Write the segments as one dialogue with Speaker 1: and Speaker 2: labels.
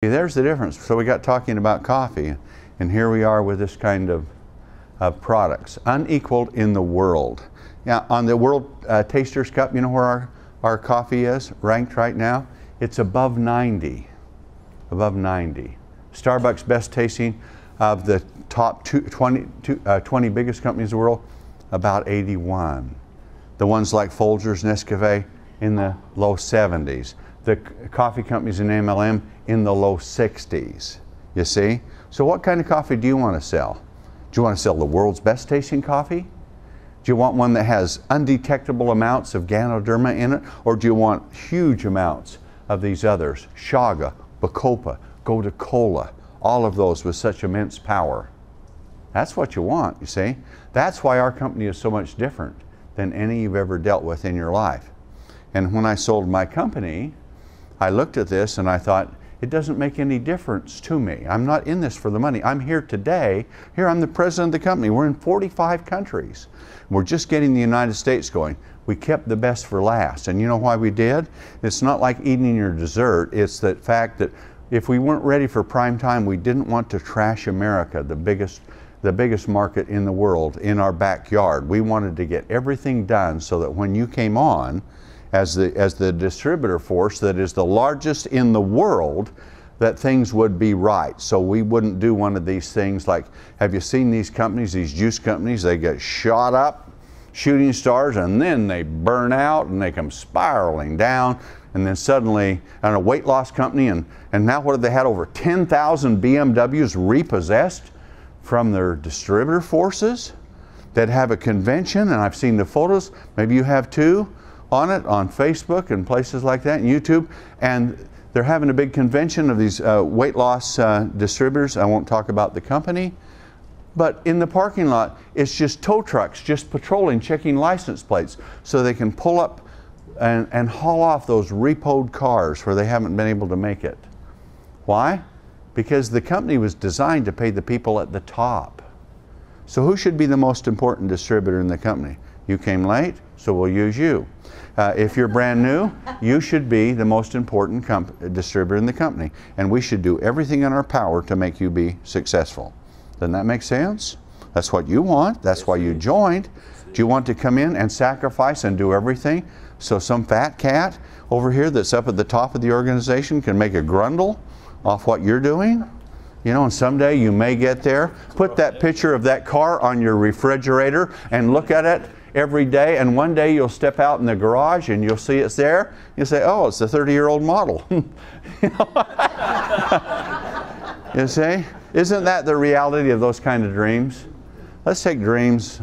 Speaker 1: There's the difference. So we got talking about coffee, and here we are with this kind of products, unequaled in the world. Now, on the World Tasters Cup, you know where our coffee is ranked right now? It's above 90. Above 90. Starbucks best tasting of the top 20 biggest companies in the world, about 81. The ones like Folgers, Nescafe, in the low 70s. The coffee companies in MLM in the low 60s. You see? So what kind of coffee do you want to sell? Do you want to sell the world's best tasting coffee? Do you want one that has undetectable amounts of Ganoderma in it? Or do you want huge amounts of these others? Shaga, Bacopa, Gotu Kola, all of those with such immense power. That's what you want, you see? That's why our company is so much different than any you've ever dealt with in your life. And when I sold my company, I looked at this and I thought, it doesn't make any difference to me. I'm not in this for the money. I'm here today. Here I'm the president of the company. We're in 45 countries. We're just getting the United States going. We kept the best for last. And you know why we did? It's not like eating your dessert. It's the fact that if we weren't ready for prime time, we didn't want to trash America, the biggest market in the world, in our backyard. We wanted to get everything done so that when you came on, as the distributor force that is the largest in the world, that things would be right. So we wouldn't do one of these things like, have you seen these companies, these juice companies, they get shot up, shooting stars, and then they burn out and they come spiraling down, and then suddenly, and a weight loss company, and now what have they had, over 10,000 BMWs repossessed from their distributor forces that have a convention, and I've seen the photos, maybe you have too, on it, on Facebook and places like that, and YouTube, and they're having a big convention of these weight loss distributors. I won't talk about the company, but in the parking lot, it's just tow trucks, just patrolling, checking license plates, so they can pull up and haul off those repoed cars where they haven't been able to make it. Why? Because the company was designed to pay the people at the top. So who should be the most important distributor in the company? You came late, so we'll use you. If you're brand new, you should be the most important distributor in the company. And we should do everything in our power to make you be successful. Doesn't that make sense? That's what you want. That's why you joined. Do you want to come in and sacrifice and do everything so some fat cat over here that's up at the top of the organization can make a grundle off what you're doing? You know, and someday you may get there. Put that picture of that car on your refrigerator and look at it every day, and one day you'll step out in the garage and you'll see it's there. You'll say, oh, it's the 30-year-old model. You see? Isn't that the reality of those kind of dreams? Let's take dreams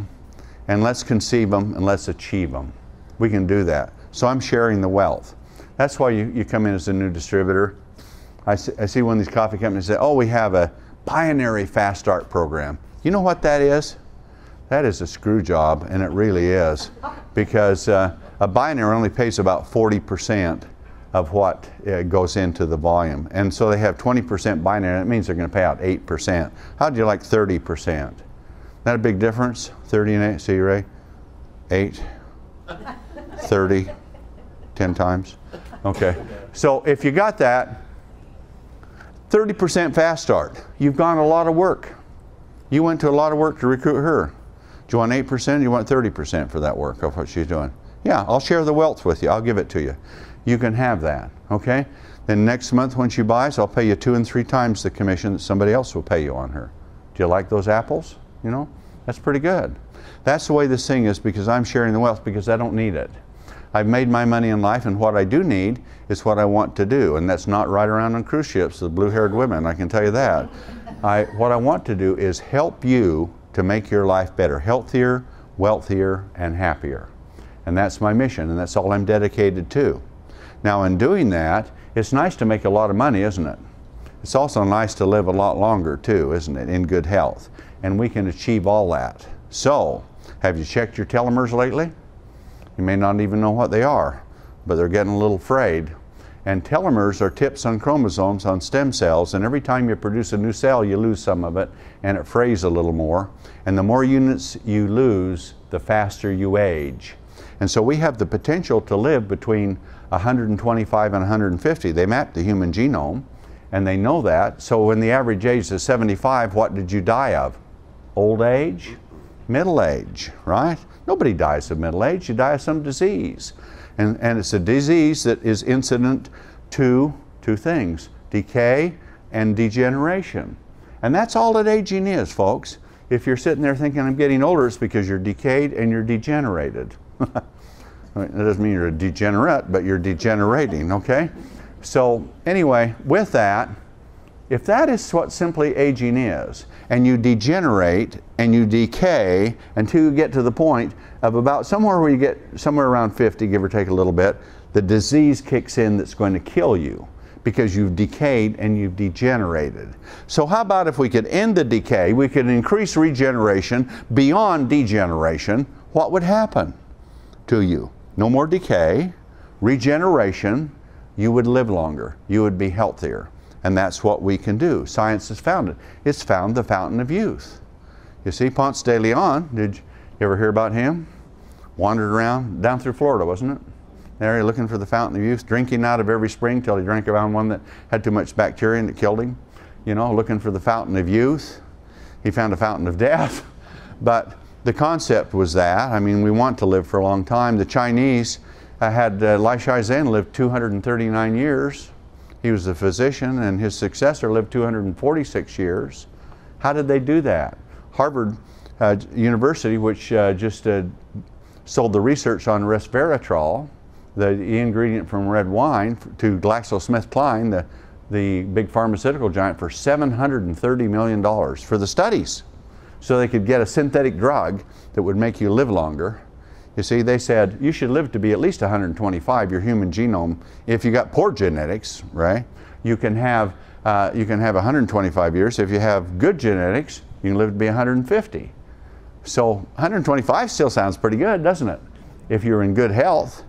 Speaker 1: and let's conceive them and let's achieve them. We can do that. So I'm sharing the wealth. That's why you come in as a new distributor. I see one of these coffee companies say, oh, we have a binary fast start program. You know what that is? That is a screw job, and it really is, because a binary only pays about 40% of what goes into the volume. And so they have 20% binary, that means they're going to pay out 8%. How'd you like 30%? That a big difference? 30 and 8, see Ray? 8, 30, 10 times. Okay, so if you got that, 30% fast start. You've gone a lot of work. You went to a lot of work to recruit her. Do you want 8%? Do you want 30% for that work of what she's doing? Yeah, I'll share the wealth with you. I'll give it to you. You can have that, okay? Then next month when she buys, I'll pay you 2 and 3 times the commission that somebody else will pay you on her. Do you like those apples? You know, that's pretty good. That's the way this thing is, because I'm sharing the wealth, because I don't need it. I've made my money in life, and what I do need is what I want to do, and that's not ride around on cruise ships with blue-haired women, I can tell you that. What I want to do is help you to make your life better, healthier, wealthier, and happier. And that's my mission, and that's all I'm dedicated to. Now, in doing that, it's nice to make a lot of money, isn't it? It's also nice to live a lot longer, too, isn't it, in good health. And we can achieve all that. So, have you checked your telomeres lately? You may not even know what they are, but they're getting a little frayed. And telomeres are tips on chromosomes on stem cells, and every time you produce a new cell, you lose some of it, and it frays a little more. And the more units you lose, the faster you age. And so we have the potential to live between 125 and 150. They map the human genome, and they know that. So when the average age is 75, what did you die of? Old age? Middle age, right? Nobody dies of middle age. You die of some disease. And it's a disease that is incident to two things: decay and degeneration. And that's all that aging is, folks. If you're sitting there thinking, I'm getting older, it's because you're decayed and you're degenerated. That doesn't mean you're a degenerate, but you're degenerating, okay? So anyway, with that, if that is what simply aging is, and you degenerate and you decay until you get to the point of about somewhere where you get somewhere around 50, give or take a little bit, the disease kicks in that's going to kill you because you've decayed and you've degenerated. So how about if we could end the decay, we could increase regeneration beyond degeneration, what would happen to you? No more decay, regeneration, you would live longer, you would be healthier. And that's what we can do. Science has found it. It's found the fountain of youth. You see, Ponce de Leon, did you ever hear about him? Wandered around down through Florida, wasn't it? There, looking for the fountain of youth, drinking out of every spring till he drank around one that had too much bacteria and it killed him. You know, looking for the fountain of youth. He found a fountain of death. But the concept was that, I mean, we want to live for a long time. The Chinese had Lai Shizhen lived 239 years. He was a physician, and his successor lived 246 years. How did they do that? Harvard University, which just sold the research on resveratrol, the ingredient from red wine, to GlaxoSmithKline, the big pharmaceutical giant, for $730 million for the studies. So they could get a synthetic drug that would make you live longer. You see, they said you should live to be at least 125, your human genome. If you got poor genetics, right, you can have 125 years. If you have good genetics, you can live to be 150. So 125 still sounds pretty good, doesn't it? If you're in good health.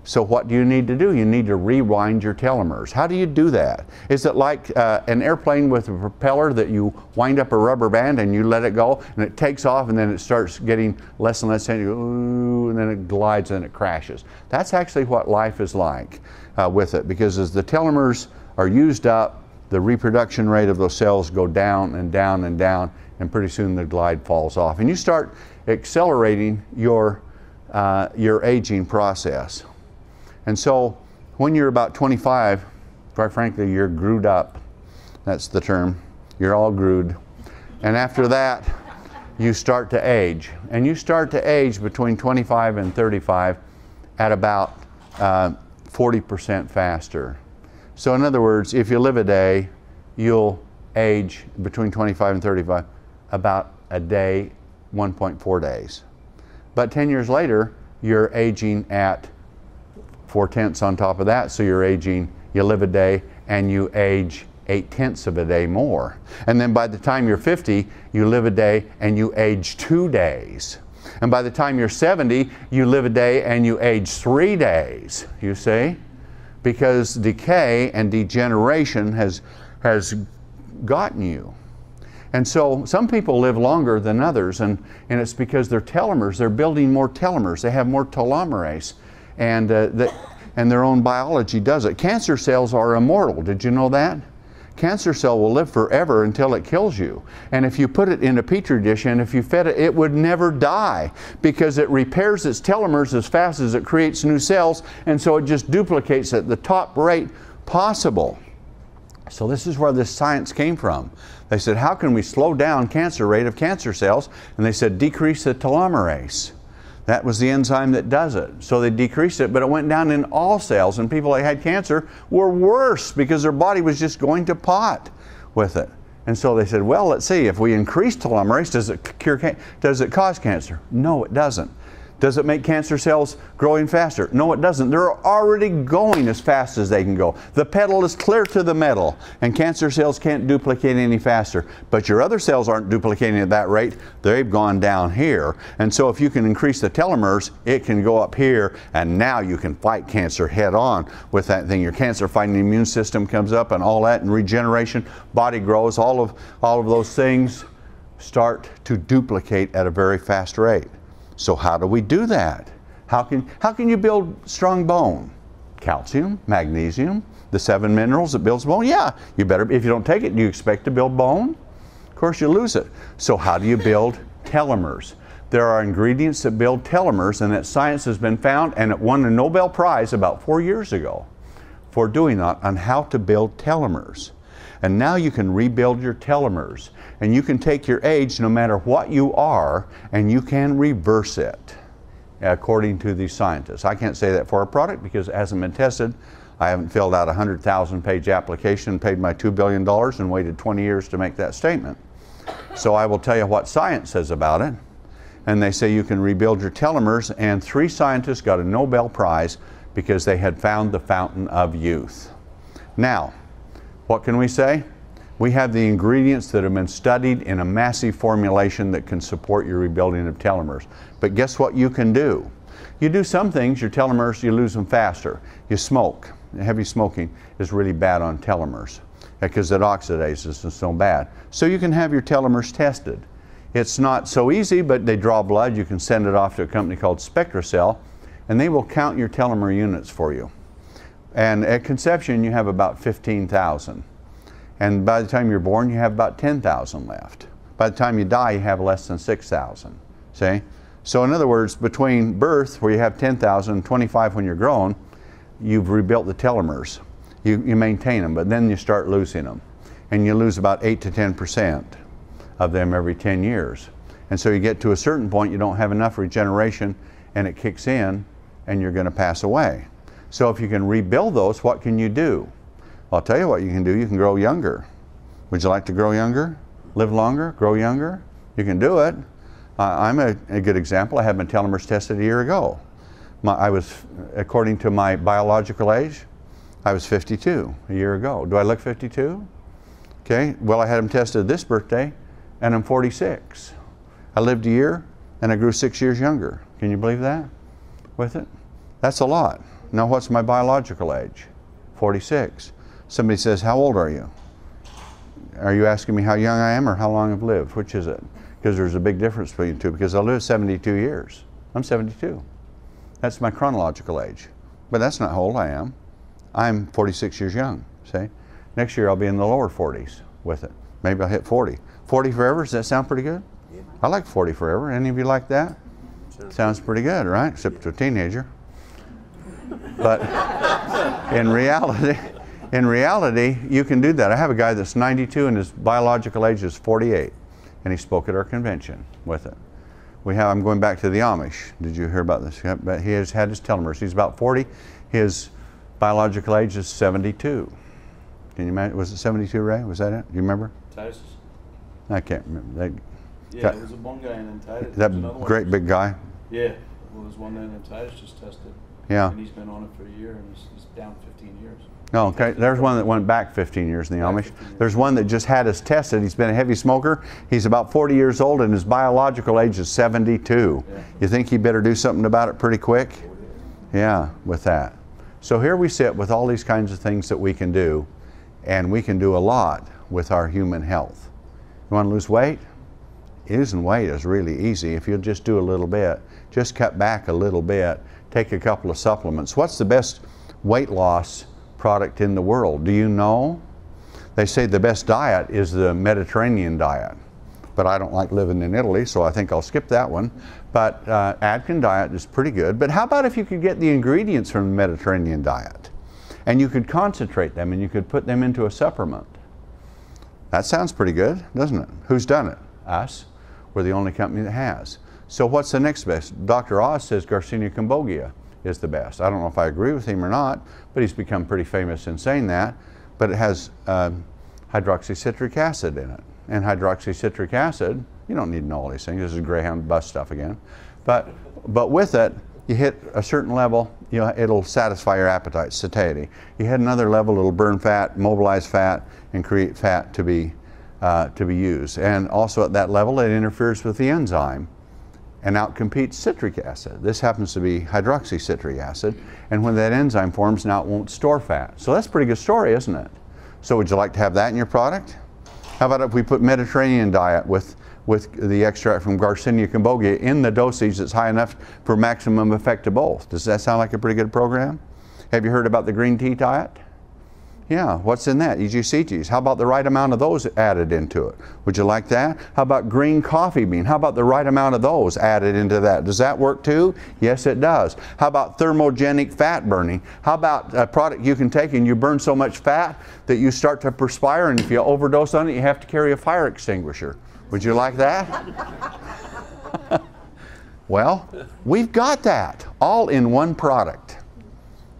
Speaker 1: So what do you need to do? You need to rewind your telomeres. How do you do that? Is it like an airplane with a propeller that you wind up a rubber band and you let it go and it takes off and then it starts getting less and less and you go, ooh, and then it glides and it crashes? That's actually what life is like with it, because as the telomeres are used up, the reproduction rate of those cells go down and down and down, and pretty soon the glide falls off. And you start accelerating your aging process. And so when you're about 25, quite frankly, you're grewed up. That's the term. You're all grewed. And after that, you start to age. And you start to age between 25 and 35 at about 40% faster. So in other words, if you live a day, you'll age between 25 and 35 about a day, 1.4 days. But 10 years later, you're aging at 4/10 on top of that, so you're aging, you live a day and you age 8/10 of a day more. And then by the time you're 50, you live a day and you age 2 days. And by the time you're 70, you live a day and you age 3 days, you see? Because decay and degeneration has gotten you. And so some people live longer than others, and it's because their telomeres, they're building more telomeres, they have more telomerase. And their own biology does it. Cancer cells are immortal. Did you know that? Cancer cell will live forever until it kills you. And if you put it in a petri dish and if you fed it, it would never die, because it repairs its telomeres as fast as it creates new cells, and so it just duplicates at the top rate possible. So this is where this science came from. They said, how can we slow down cancer rate of cancer cells? And they said, decrease the telomerase. That was the enzyme that does it. So they decreased it, but it went down in all cells, and people that had cancer were worse because their body was just going to pot with it. And so they said, well, let's see, if we increase telomerase, does it cause cancer? No, it doesn't. Does it make cancer cells growing faster? No, it doesn't. They're already going as fast as they can go. The pedal is clear to the metal, and cancer cells can't duplicate any faster. But your other cells aren't duplicating at that rate. They've gone down here. And so if you can increase the telomeres, it can go up here, and now you can fight cancer head on with that thing. Your cancer-fighting immune system comes up and all that, and regeneration, body grows, all of those things start to duplicate at a very fast rate. So how do we do that? How can you build strong bone? Calcium, magnesium, The 7 minerals that builds bone? Yeah, you better, if you don't take it, do you expect to build bone? Of course you lose it. So how do you build telomers? There are ingredients that build telomers, and that science has been found, and it won a Nobel Prize about 4 years ago for doing that, on how to build telomers. And now you can rebuild your telomers, and you can take your age no matter what you are, and you can reverse it, according to these scientists. I can't say that for a product because it hasn't been tested. I haven't filled out a 100,000 page application, paid my $2 billion, and waited 20 years to make that statement. So I will tell you what science says about it. And they say you can rebuild your telomeres, and 3 scientists got a Nobel Prize because they had found the fountain of youth. Now, what can we say? We have the ingredients that have been studied in a massive formulation that can support your rebuilding of telomeres. But guess what you can do? You do some things, your telomeres, you lose them faster. You smoke. Heavy smoking is really bad on telomeres because it oxidizes and so bad. So you can have your telomeres tested. It's not so easy, but they draw blood. You can send it off to a company called SpectraCell, and they will count your telomere units for you. And at conception, you have about 15,000. And by the time you're born, you have about 10,000 left. By the time you die, you have less than 6,000. See? So in other words, between birth, where you have 10,000, and 25 when you're grown, you've rebuilt the telomeres. You maintain them, but then you start losing them. And you lose about 8 to 10% of them every 10 years. And so you get to a certain point, you don't have enough regeneration, and it kicks in, and you're going to pass away. So if you can rebuild those, what can you do? I'll tell you what you can do. You can grow younger. Would you like to grow younger? Live longer? Grow younger? You can do it. I'm a good example. I had my telomeres tested a year ago. I was, according to my biological age, I was 52 a year ago. Do I look 52? Okay, well, I had them tested this birthday, and I'm 46. I lived a year, and I grew 6 years younger. Can you believe that? With it? That's a lot. Now, what's my biological age? 46. Somebody says, how old are you? Are you asking me how young I am or how long I've lived? Which is it? Because there's a big difference between the two, because I lived 72 years. I'm 72. That's my chronological age. But that's not how old I am. I'm 46 years young, see? Next year I'll be in the lower 40s with it. Maybe I'll hit 40. 40 forever, does that sound pretty good? Yeah. I like 40 forever. Any of you like that? Sounds pretty good, right? Except to a teenager. But in reality, you can do that. I have a guy that's 92 and his biological age is 48, and he spoke at our convention with it. I'm going back to the Amish. Did you hear about this? But he has had his telomeres. He's about 40. His biological age is 72. Can you imagine? Was it 72, Ray? Was that it? Do you remember?
Speaker 2: Titus.
Speaker 1: I can't remember.
Speaker 2: Yeah, there was one guy in Titus.
Speaker 1: That great big guy?
Speaker 2: Yeah. Well, there's one in Titus just tested.
Speaker 1: Yeah.
Speaker 2: And he's been on it for a year, and he's down 15 years.
Speaker 1: No, okay. There's one that went back 15 years in the Amish. There's one that just had us tested. He's been a heavy smoker. He's about 40 years old, and his biological age is 72. Yeah. You think he better do something about it pretty quick? Yeah, with that. So here we sit with all these kinds of things that we can do, and we can do a lot with our human health. You want to lose weight? Losing weight is really easy if you'll just do a little bit. Just cut back a little bit. Take a couple of supplements. What's the best weight loss product in the world? Do you know? They say the best diet is the Mediterranean diet, but I don't like living in Italy, so I think I'll skip that one. But Atkins diet is pretty good. But how about if you could get the ingredients from the Mediterranean diet, and you could concentrate them, and you could put them into a supplement? That sounds pretty good, doesn't it? Who's done it? Us. We're the only company that has. So what's the next best? Dr. Oz says Garcinia cambogia is the best. I don't know if I agree with him or not, but he's become pretty famous in saying that. But it has hydroxycitric acid in it. And hydroxycitric acid, you don't need to know all these things. This is Greyhound bus stuff again. But with it, you hit a certain level, it'll satisfy your appetite, satiety. You hit another level, it'll burn fat, mobilize fat, and create fat to be used. And also at that level, it interferes with the enzyme and outcompetes citric acid. This happens to be hydroxycitric acid, and when that enzyme forms, now it won't store fat. So that's a pretty good story, isn't it? So would you like to have that in your product? How about if we put Mediterranean diet with the extract from Garcinia cambogia in the dosage that's high enough for maximum effect to both? Does that sound like a pretty good program? Have you heard about the green tea diet? Yeah, what's in that? EGCGs. How about the right amount of those added into it? Would you like that? How about green coffee bean? How about the right amount of those added into that? Does that work too? Yes, it does. How about thermogenic fat burning? How about a product you can take and you burn so much fat that you start to perspire, and if you overdose on it, you have to carry a fire extinguisher. Would you like that? Well, we've got that all in one product.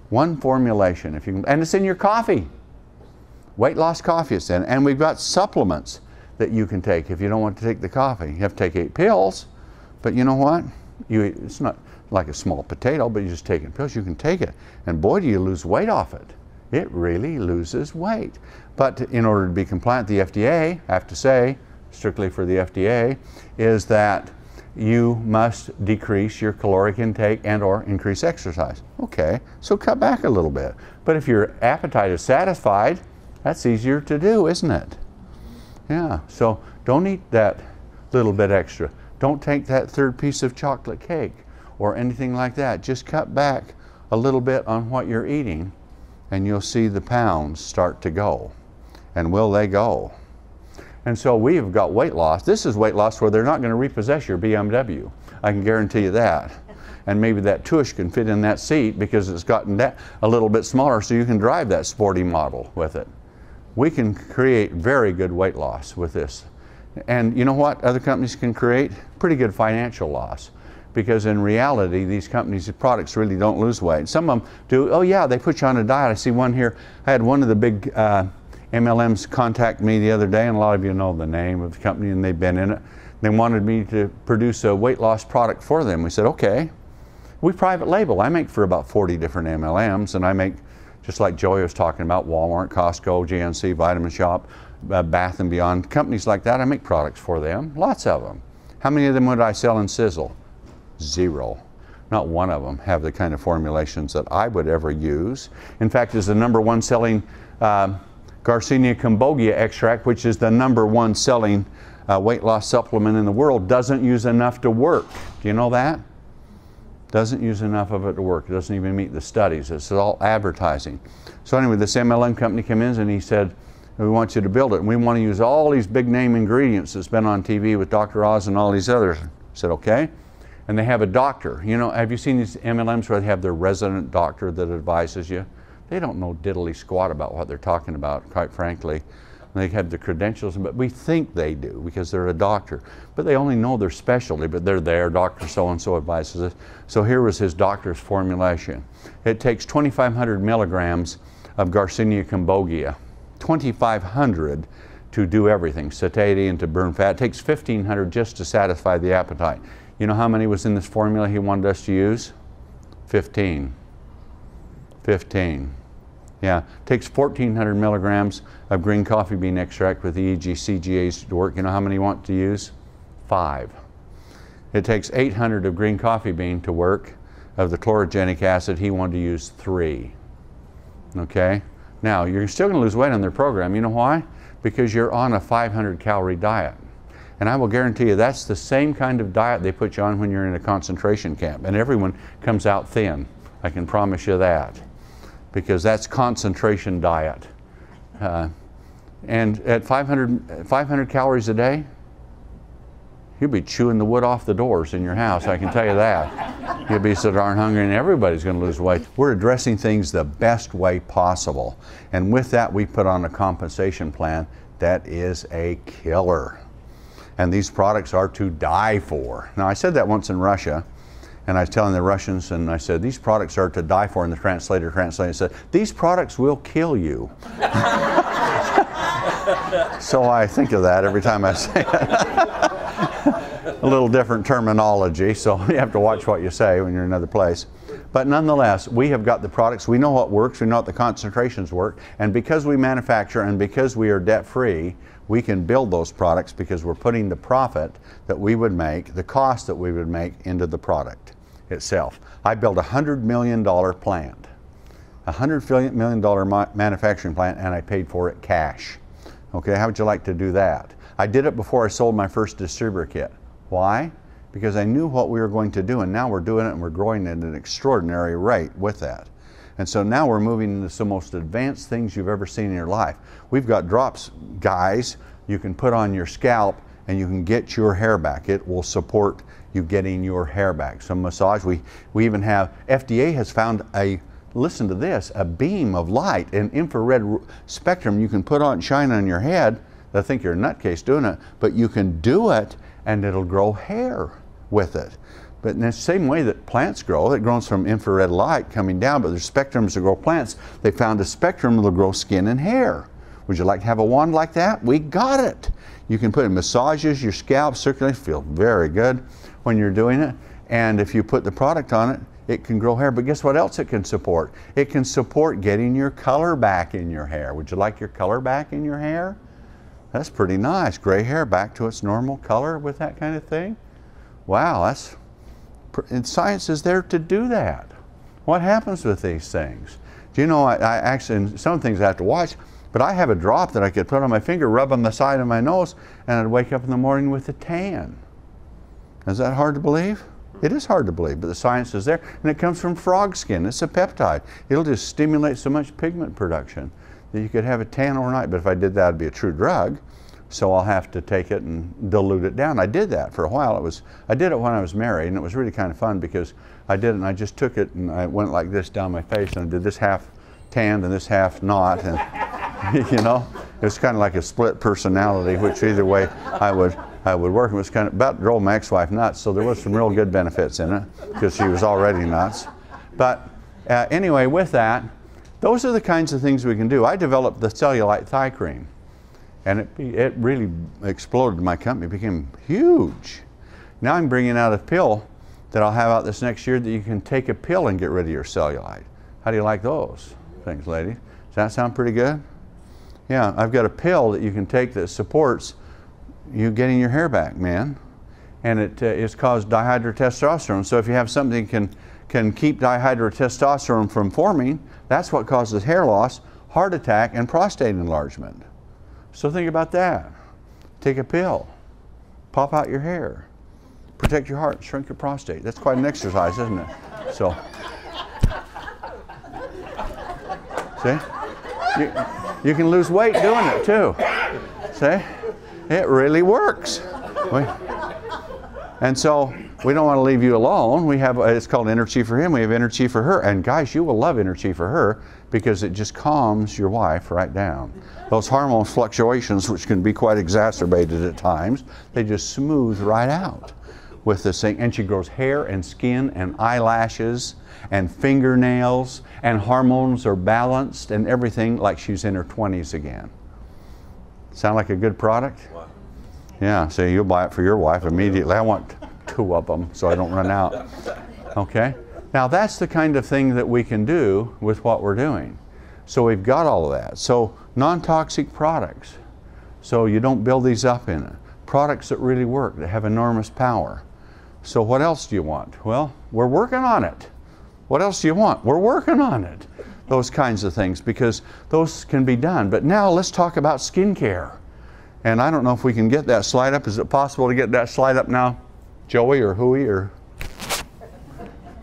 Speaker 1: One formulation, if you can, and it's in your coffee. Weight loss coffee is in, and we've got supplements that you can take if you don't want to take the coffee. You have to take 8 pills, but you know what? It's not like a small potato, but you're just taking pills. You can take it, and boy, do you lose weight off it. It really loses weight. But in order to be compliant, the FDA, I have to say, strictly for the FDA, is that you must decrease your caloric intake and or increase exercise. Okay, so cut back a little bit. But if your appetite is satisfied, that's easier to do, isn't it? Yeah, so don't eat that little bit extra. Don't take that 3rd piece of chocolate cake or anything like that. Just cut back a little bit on what you're eating, and you'll see the pounds start to go. And will they go? And so we have got weight loss. This is weight loss where they're not going to repossess your BMW. I can guarantee you that. And maybe that tush can fit in that seat because it's gotten that a little bit smaller, so you can drive that sporty model with it. We can create very good weight loss with this. And you know what other companies can create? Pretty good financial loss. Because in reality, these companies' products really don't lose weight. Some of them do. Oh yeah, they put you on a diet. I see one here. I had one of the big MLMs contact me the other day, and a lot of you know the name of the company and they've been in it. They wanted me to produce a weight loss product for them. We said, okay. We private label. I make for about 40 different MLMs, and I make, just like Joey was talking about, Walmart, Costco, GNC, Vitamin Shop, Bath and Beyond, companies like that. I make products for them, lots of them. How many of them would I sell in Sisel? 0. Not one of them have the kind of formulations that I would ever use. In fact, is the #1 selling Garcinia cambogia extract, which is the #1 selling weight loss supplement in the world, doesn't use enough to work. Do you know that? Doesn't use enough of it to work. It doesn't even meet the studies. It's all advertising. So anyway, this MLM company came in and he said, we want you to build it. And we want to use all these big name ingredients that's been on TV with Dr. Oz and all these others. I said, okay. And they have a doctor. You know, have you seen these MLMs where they have their resident doctor that advises you? They don't know diddly squat about what they're talking about, quite frankly. They have the credentials, but we think they do because they're a doctor. But they only know their specialty, but they're there, Dr. So-and-so advises us. So here was his doctor's formulation. It takes 2,500 milligrams of Garcinia cambogia, 2,500 to do everything, satiety and to burn fat. It takes 1,500 just to satisfy the appetite. You know how many was in this formula he wanted us to use? 15. 15. Yeah, it takes 1,400 milligrams of green coffee bean extract with the EGCGAs to work. You know how many you want to use? 5. It takes 800 of green coffee bean to work. Of the chlorogenic acid, he wanted to use 3. Okay? Now, you're still going to lose weight on their program. You know why? Because you're on a 500 calorie diet. And I will guarantee you that's the same kind of diet they put you on when you're in a concentration camp. And everyone comes out thin. I can promise you that. Because that's concentration diet. And at 500 calories a day, you'll be chewing the wood off the doors in your house, I can tell you that. You'll be so darn hungry and everybody's going to lose weight. We're addressing things the best way possible. And with that, we put on a compensation plan that is a killer. And these products are to die for. Now, I said that once in Russia. And I was telling the Russians, and I said, these products are to die for, and the translator said, these products will kill you. So I think of that every time I say it. A little different terminology, so you have to watch what you say when you're in another place. But nonetheless, we have got the products, we know what works, we know what the concentrations work, and because we manufacture and because we are debt-free, we can build those products because we're putting the profit that we would make, the cost that we would make into the product itself. I built a $100 million plant, a $100 million manufacturing plant, and I paid for it cash. Okay, how would you like to do that? I did it before I sold my first distributor kit. Why? Because I knew what we were going to do, and now we're doing it and we're growing at an extraordinary rate with that. And so now we're moving into some most advanced things you've ever seen in your life. We've got drops, guys, you can put on your scalp and you can get your hair back. It will support you getting your hair back. Some massage, we even have, FDA has found a, listen to this, a beam of light, an infrared spectrum you can put on, shine on your head. I think you're a nutcase doing it, but you can do it and it'll grow hair with it. But in the same way that plants grow, it grows from infrared light coming down, but there's spectrums that grow plants. They found a spectrum that'll grow skin and hair. Would you like to have a wand like that? We got it. You can put in massages, your scalp, circulate, feel very good when you're doing it. And if you put the product on it, it can grow hair. But guess what else it can support? It can support getting your color back in your hair. Would you like your color back in your hair? That's pretty nice. Gray hair back to its normal color with that kind of thing. Wow, and science is there to do that. What happens with these things? Do you know, I actually, some things I have to watch, but I have a drop that I could put on my finger, rub on the side of my nose, and I'd wake up in the morning with a tan. Is that hard to believe? It is hard to believe, but the science is there, and it comes from frog skin. It's a peptide. It'll just stimulate so much pigment production that you could have a tan overnight, but if I did that, it'd be a true drug. So I'll have to take it and dilute it down. I did that for a while. I did it when I was married, and it was really kind of fun because I did it and I just took it and I went like this down my face and I did this half tanned and this half not, and you know, it was kind of like a split personality, which either way I would work. It was kind of about drove my ex-wife nuts, so there was some real good benefits in it because she was already nuts. But anyway, with that, those are the kinds of things we can do. I developed the cellulite thigh cream. And it really exploded my company. It became huge. Now I'm bringing out a pill that I'll have out this next year that you can take a pill and get rid of your cellulite. How do you like those things, ladies? Does that sound pretty good? Yeah, I've got a pill that you can take that supports you getting your hair back, man. And it's caused dihydrotestosterone. So if you have something that can keep dihydrotestosterone from forming, that's what causes hair loss, heart attack, and prostate enlargement. So think about that. Take a pill, pop out your hair, protect your heart, shrink your prostate. That's quite an exercise, isn't it? So, see, you can lose weight doing it too. See, it really works. And so we don't want to leave you alone. We have, it's called Energy for Him. We have Energy for Her. And guys, you will love Energy for Her because it just calms your wife right down. Those hormone fluctuations, which can be quite exacerbated at times, they just smooth right out with this thing. And she grows hair and skin and eyelashes and fingernails, and hormones are balanced and everything like she's in her 20s again. Sound like a good product? Wow. Yeah, so you'll buy it for your wife immediately. I want 2 of them so I don't run out. Okay? Now that's the kind of thing that we can do with what we're doing. So we've got all of that. So non-toxic products. So you don't build these up in it. Products that really work, that have enormous power. So what else do you want? Well, we're working on it. What else do you want? We're working on it. Those kinds of things, because those can be done. But now let's talk about skincare. And I don't know if we can get that slide up. Is it possible to get that slide up now, Joey or Huey? Or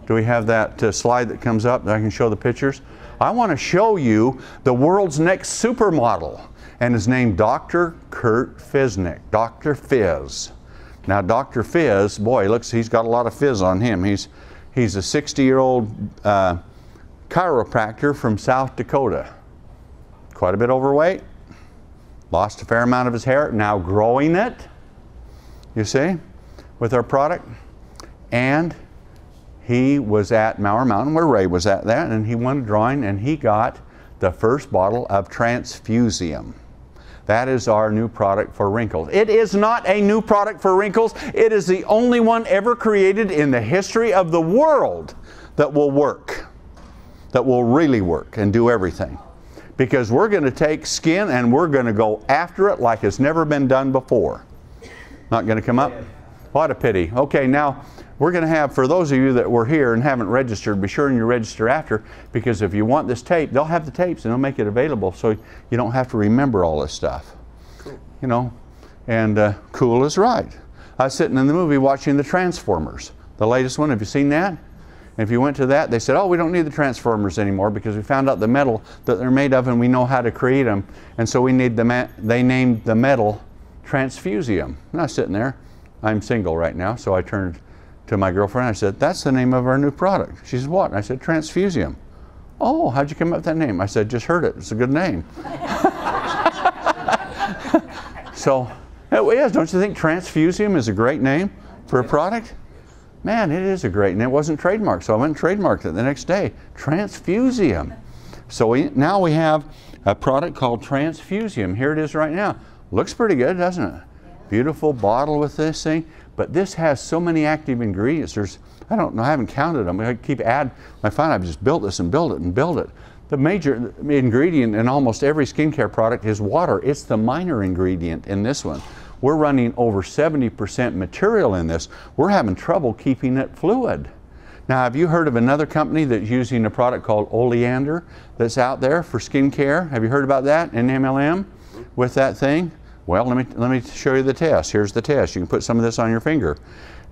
Speaker 1: do we have that slide that comes up that I can show the pictures? I want to show you the world's next supermodel, and his name Dr. Kurt Fiznik, Dr. Fizz. Now Dr. Fizz, boy, he's got a lot of fizz on him. He's a 60-year-old chiropractor from South Dakota. Quite a bit overweight, lost a fair amount of his hair, now growing it, you see, with our product. And he was at Mower Mountain, where Ray was at that, and he won a drawing, and he got the first bottle of Transfusium. That is our new product for wrinkles. It is not a new product for wrinkles. It is the only one ever created in the history of the world that will work, that will really work and do everything. Because we're going to take skin and we're going to go after it like it's never been done before. Not going to come up? What a pity. Okay, now we're going to have, for those of you that were here and haven't registered, be sure and you register after, because if you want this tape, they'll have the tapes and they'll make it available so you don't have to remember all this stuff. Cool. You know, and cool is right. I was sitting in the movie watching the Transformers, the latest one. Have you seen that? And if you went to that, they said, oh, we don't need the transformers anymore because we found out the metal that they're made of and we know how to create them. And so we need they named the metal transfusium. And I was sitting there. I'm single right now, so I turned to my girlfriend. I said, that's the name of our new product. She said, what? And I said, transfusium. Oh, how'd you come up with that name? I said, just heard it. It's a good name. So it is. Don't you think transfusium is a great name for a product? Man, it is a great, and it wasn't trademarked, so I went and trademarked it the next day. Transfusium. So now we have a product called Transfusium. Here it is right now. Looks pretty good, doesn't it? Beautiful bottle with this thing, but this has so many active ingredients. There's, I don't know, I haven't counted them. I keep adding. I find I've just built this and built it and built it. The major ingredient in almost every skincare product is water. It's the minor ingredient in this one. We're running over 70% material in this. We're having trouble keeping it fluid. Now, have you heard of another company that's using a product called Oleander that's out there for skincare? Have you heard about that in MLM with that thing? Well, let me show you the test. Here's the test. You can put some of this on your finger.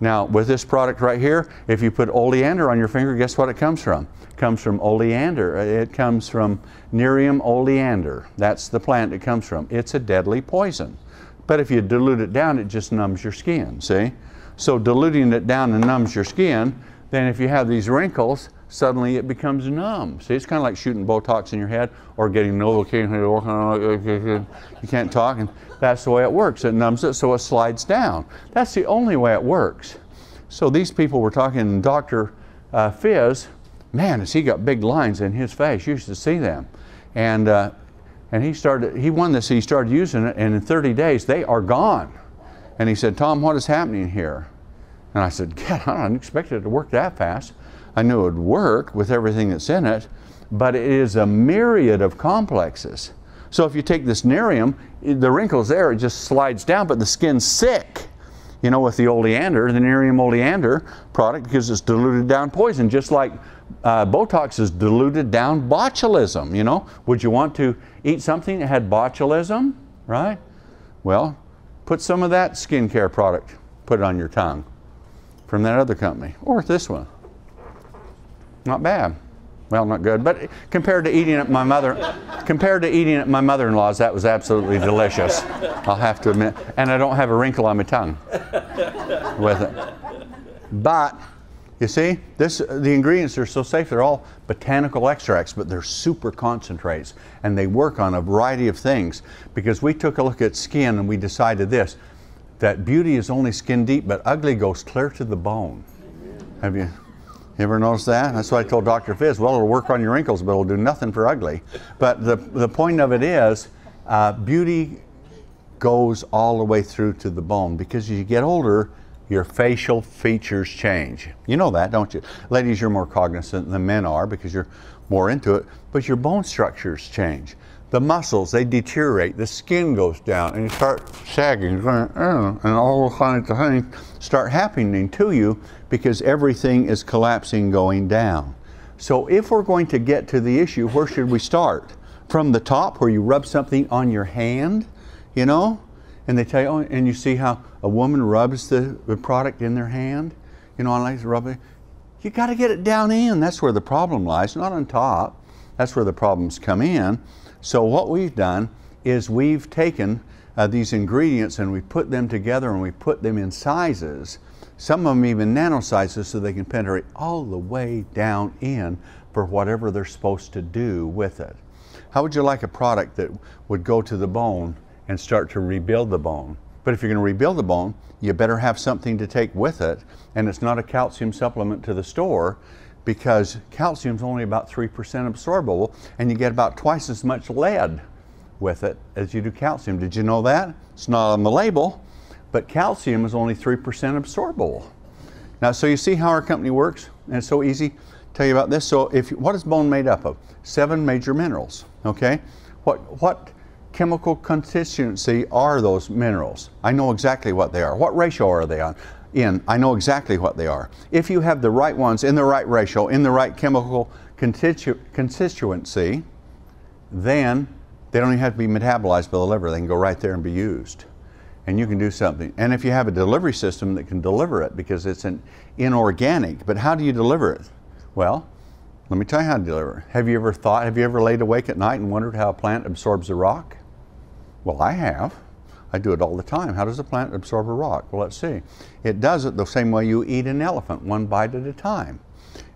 Speaker 1: Now, with this product right here, if you put Oleander on your finger, guess what it comes from? It comes from Oleander. It comes from Nerium oleander. That's the plant it comes from. It's a deadly poison. But if you dilute it down, it just numbs your skin, see? So diluting it down and numbs your skin, then if you have these wrinkles, suddenly it becomes numb. See, it's kind of like shooting Botox in your head or getting Novocaine, you can't talk, and that's the way it works. It numbs it so it slides down. That's the only way it works. So these people were talking, Dr. Fizz, man, has he got big lines in his face. You should see them. And he won this, he started using it, and in 30 days, they are gone. And he said, Tom, what is happening here? And I said, God, I didn't expect it to work that fast. I knew it would work with everything that's in it, but it is a myriad of complexes. So if you take this Nerium, the wrinkles there, it just slides down, but the skin's sick. You know, with the Oleander, the Nerium oleander product, because it's diluted down poison, just like Botox is diluted down botulism, you know. Would you want to eat something that had botulism, right? Well, put some of that skincare product, put it on your tongue from that other company, or this one. Not bad. Well, not good, but compared to eating at my mother-in-law's, that was absolutely delicious. I'll have to admit, and I don't have a wrinkle on my tongue with it. But you see, the ingredients are so safe. They're all botanical extracts, but they're super concentrates, and they work on a variety of things. Because we took a look at skin and we decided this, that beauty is only skin deep, but ugly goes clear to the bone. Have you ever noticed that? That's why I told Dr. Fizz, well, it'll work on your wrinkles, but it'll do nothing for ugly. But the point of it is, beauty goes all the way through to the bone, because as you get older, your facial features change. You know that, don't you? Ladies, you're more cognizant than men are because you're more into it, but your bone structures change. The muscles, they deteriorate, the skin goes down, and you start sagging, and all kinds of things start happening to you because everything is collapsing, going down. So if we're going to get to the issue, where should we start? From the top, where you rub something on your hand, you know? And they tell you, oh, and you see how a woman rubs the product in their hand? You know, I like to rub it. You got to get it down in. That's where the problem lies, not on top. That's where the problems come in. So what we've done is we've taken these ingredients and we put them together and we put them in sizes, some of them even nano sizes, so they can penetrate all the way down in for whatever they're supposed to do with it. How would you like a product that would go to the bone and start to rebuild the bone? But if you're going to rebuild the bone, you better have something to take with it, and it's not a calcium supplement to the store, because calcium is only about 3% absorbable, and you get about twice as much lead with it as you do calcium. Did you know that? It's not on the label, but calcium is only 3% absorbable. Now, so you see how our company works, and it's so easy to tell you about this. So what is bone made up of? 7 major minerals, okay? What chemical constituency are those minerals? I know exactly what they are. What ratio are they on? I know exactly what they are. If you have the right ones in the right ratio, in the right chemical constituency, then they don't even have to be metabolized by the liver. They can go right there and be used. And you can do something. And if you have a delivery system that can deliver it, because it's an inorganic, but how do you deliver it? Well, let me tell you how to deliver. Have you ever laid awake at night and wondered how a plant absorbs a rock? Well, I have. I do it all the time. How does a plant absorb a rock? Well, let's see. It does it the same way you eat an elephant, one bite at a time.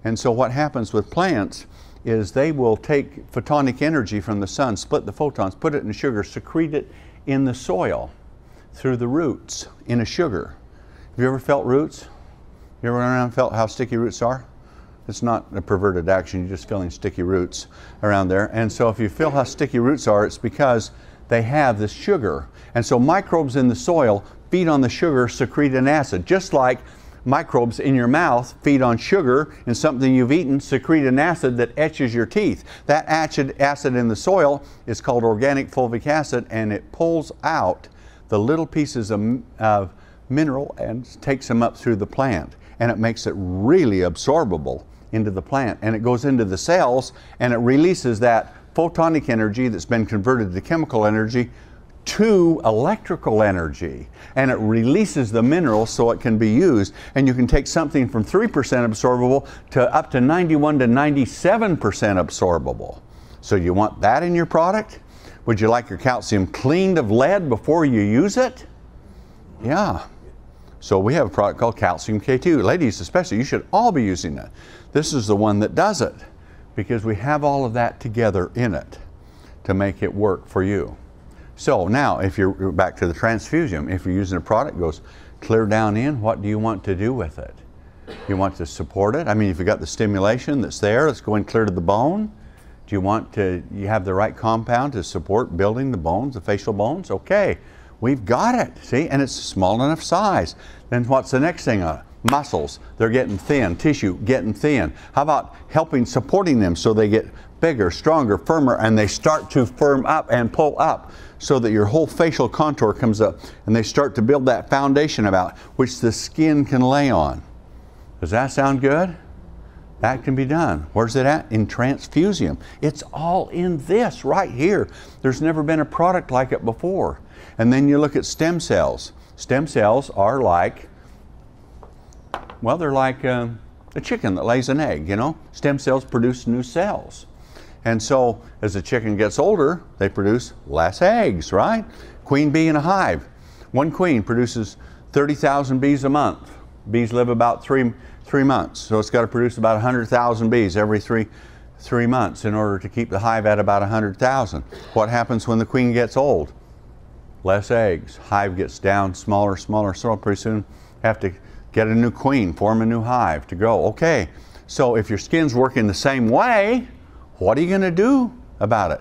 Speaker 1: And so what happens with plants is they will take photonic energy from the sun, split the photons, put it in sugar, secrete it in the soil through the roots in a sugar. Have you ever felt roots? You ever run around and felt how sticky roots are? It's not a perverted action, you're just feeling sticky roots around there. And so if you feel how sticky roots are, it's because they have this sugar. And so microbes in the soil feed on the sugar, secrete an acid, just like microbes in your mouth feed on sugar and something you've eaten, secrete an acid that etches your teeth. That acid in the soil is called organic fulvic acid, and it pulls out the little pieces of mineral and takes them up through the plant. And it makes it really absorbable into the plant. And it goes into the cells and it releases that photonic energy that's been converted to chemical energy to electrical energy, and it releases the minerals so it can be used, and you can take something from 3% absorbable to up to 91 to 97% absorbable. So you want that in your product? Would you like your calcium cleaned of lead before you use it? Yeah. So we have a product called Calcium K2. Ladies especially, you should all be using it. This is the one that does it, because we have all of that together in it to make it work for you. So now, if you're back to the transfusion, if you're using a product that goes clear down in, what do you want to do with it? You want to support it? I mean, if you've got the stimulation that's there, it's going clear to the bone. Do you want to, you have the right compound to support building the bones, the facial bones? Okay, we've got it, see? And it's a small enough size. Then what's the next thing on it? Muscles, they're getting thin, tissue getting thin. How about helping, supporting them so they get bigger, stronger, firmer, and they start to firm up and pull up so that your whole facial contour comes up and they start to build that foundation about which the skin can lay on. Does that sound good? That can be done. Where's it at? In Transfusium. It's all in this right here. There's never been a product like it before. And then you look at stem cells. Stem cells are like, well, they're like a chicken that lays an egg, you know. Stem cells produce new cells. And so as the chicken gets older, they produce less eggs, right? Queen bee in a hive. One queen produces 30,000 bees a month. Bees live about three months. So it's got to produce about 100,000 bees every three months in order to keep the hive at about 100,000. What happens when the queen gets old? Less eggs. Hive gets down, smaller, smaller, so pretty soon have to get a new queen, form a new hive to go. Okay, so if your skin's working the same way, what are you going to do about it?